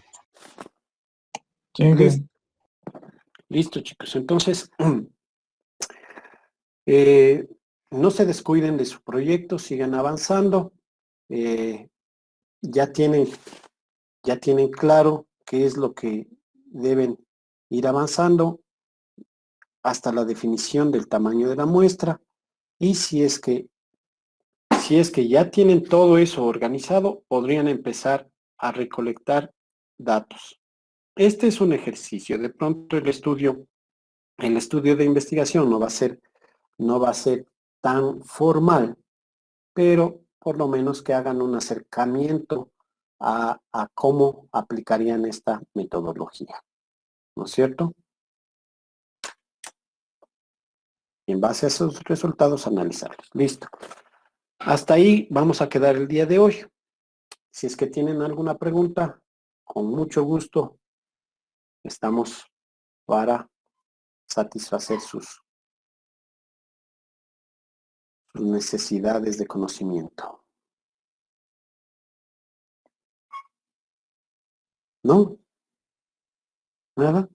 Sí, Inge. Listo, chicos. Entonces, no se descuiden de su proyecto, sigan avanzando. Ya tienen claro qué es lo que deben ir avanzando hasta la definición del tamaño de la muestra. Y si es que ya tienen todo eso organizado, podrían empezar a recolectar datos. Este es un ejercicio. De pronto el estudio de investigación no va a ser tan formal, pero por lo menos que hagan un acercamiento a cómo aplicarían esta metodología. ¿No es cierto? Y en base a esos resultados, analizarlos. Listo. Hasta ahí vamos a quedar el día de hoy. Si es que tienen alguna pregunta, con mucho gusto estamos para satisfacer sus necesidades de conocimiento. ¿No? ¿Nada?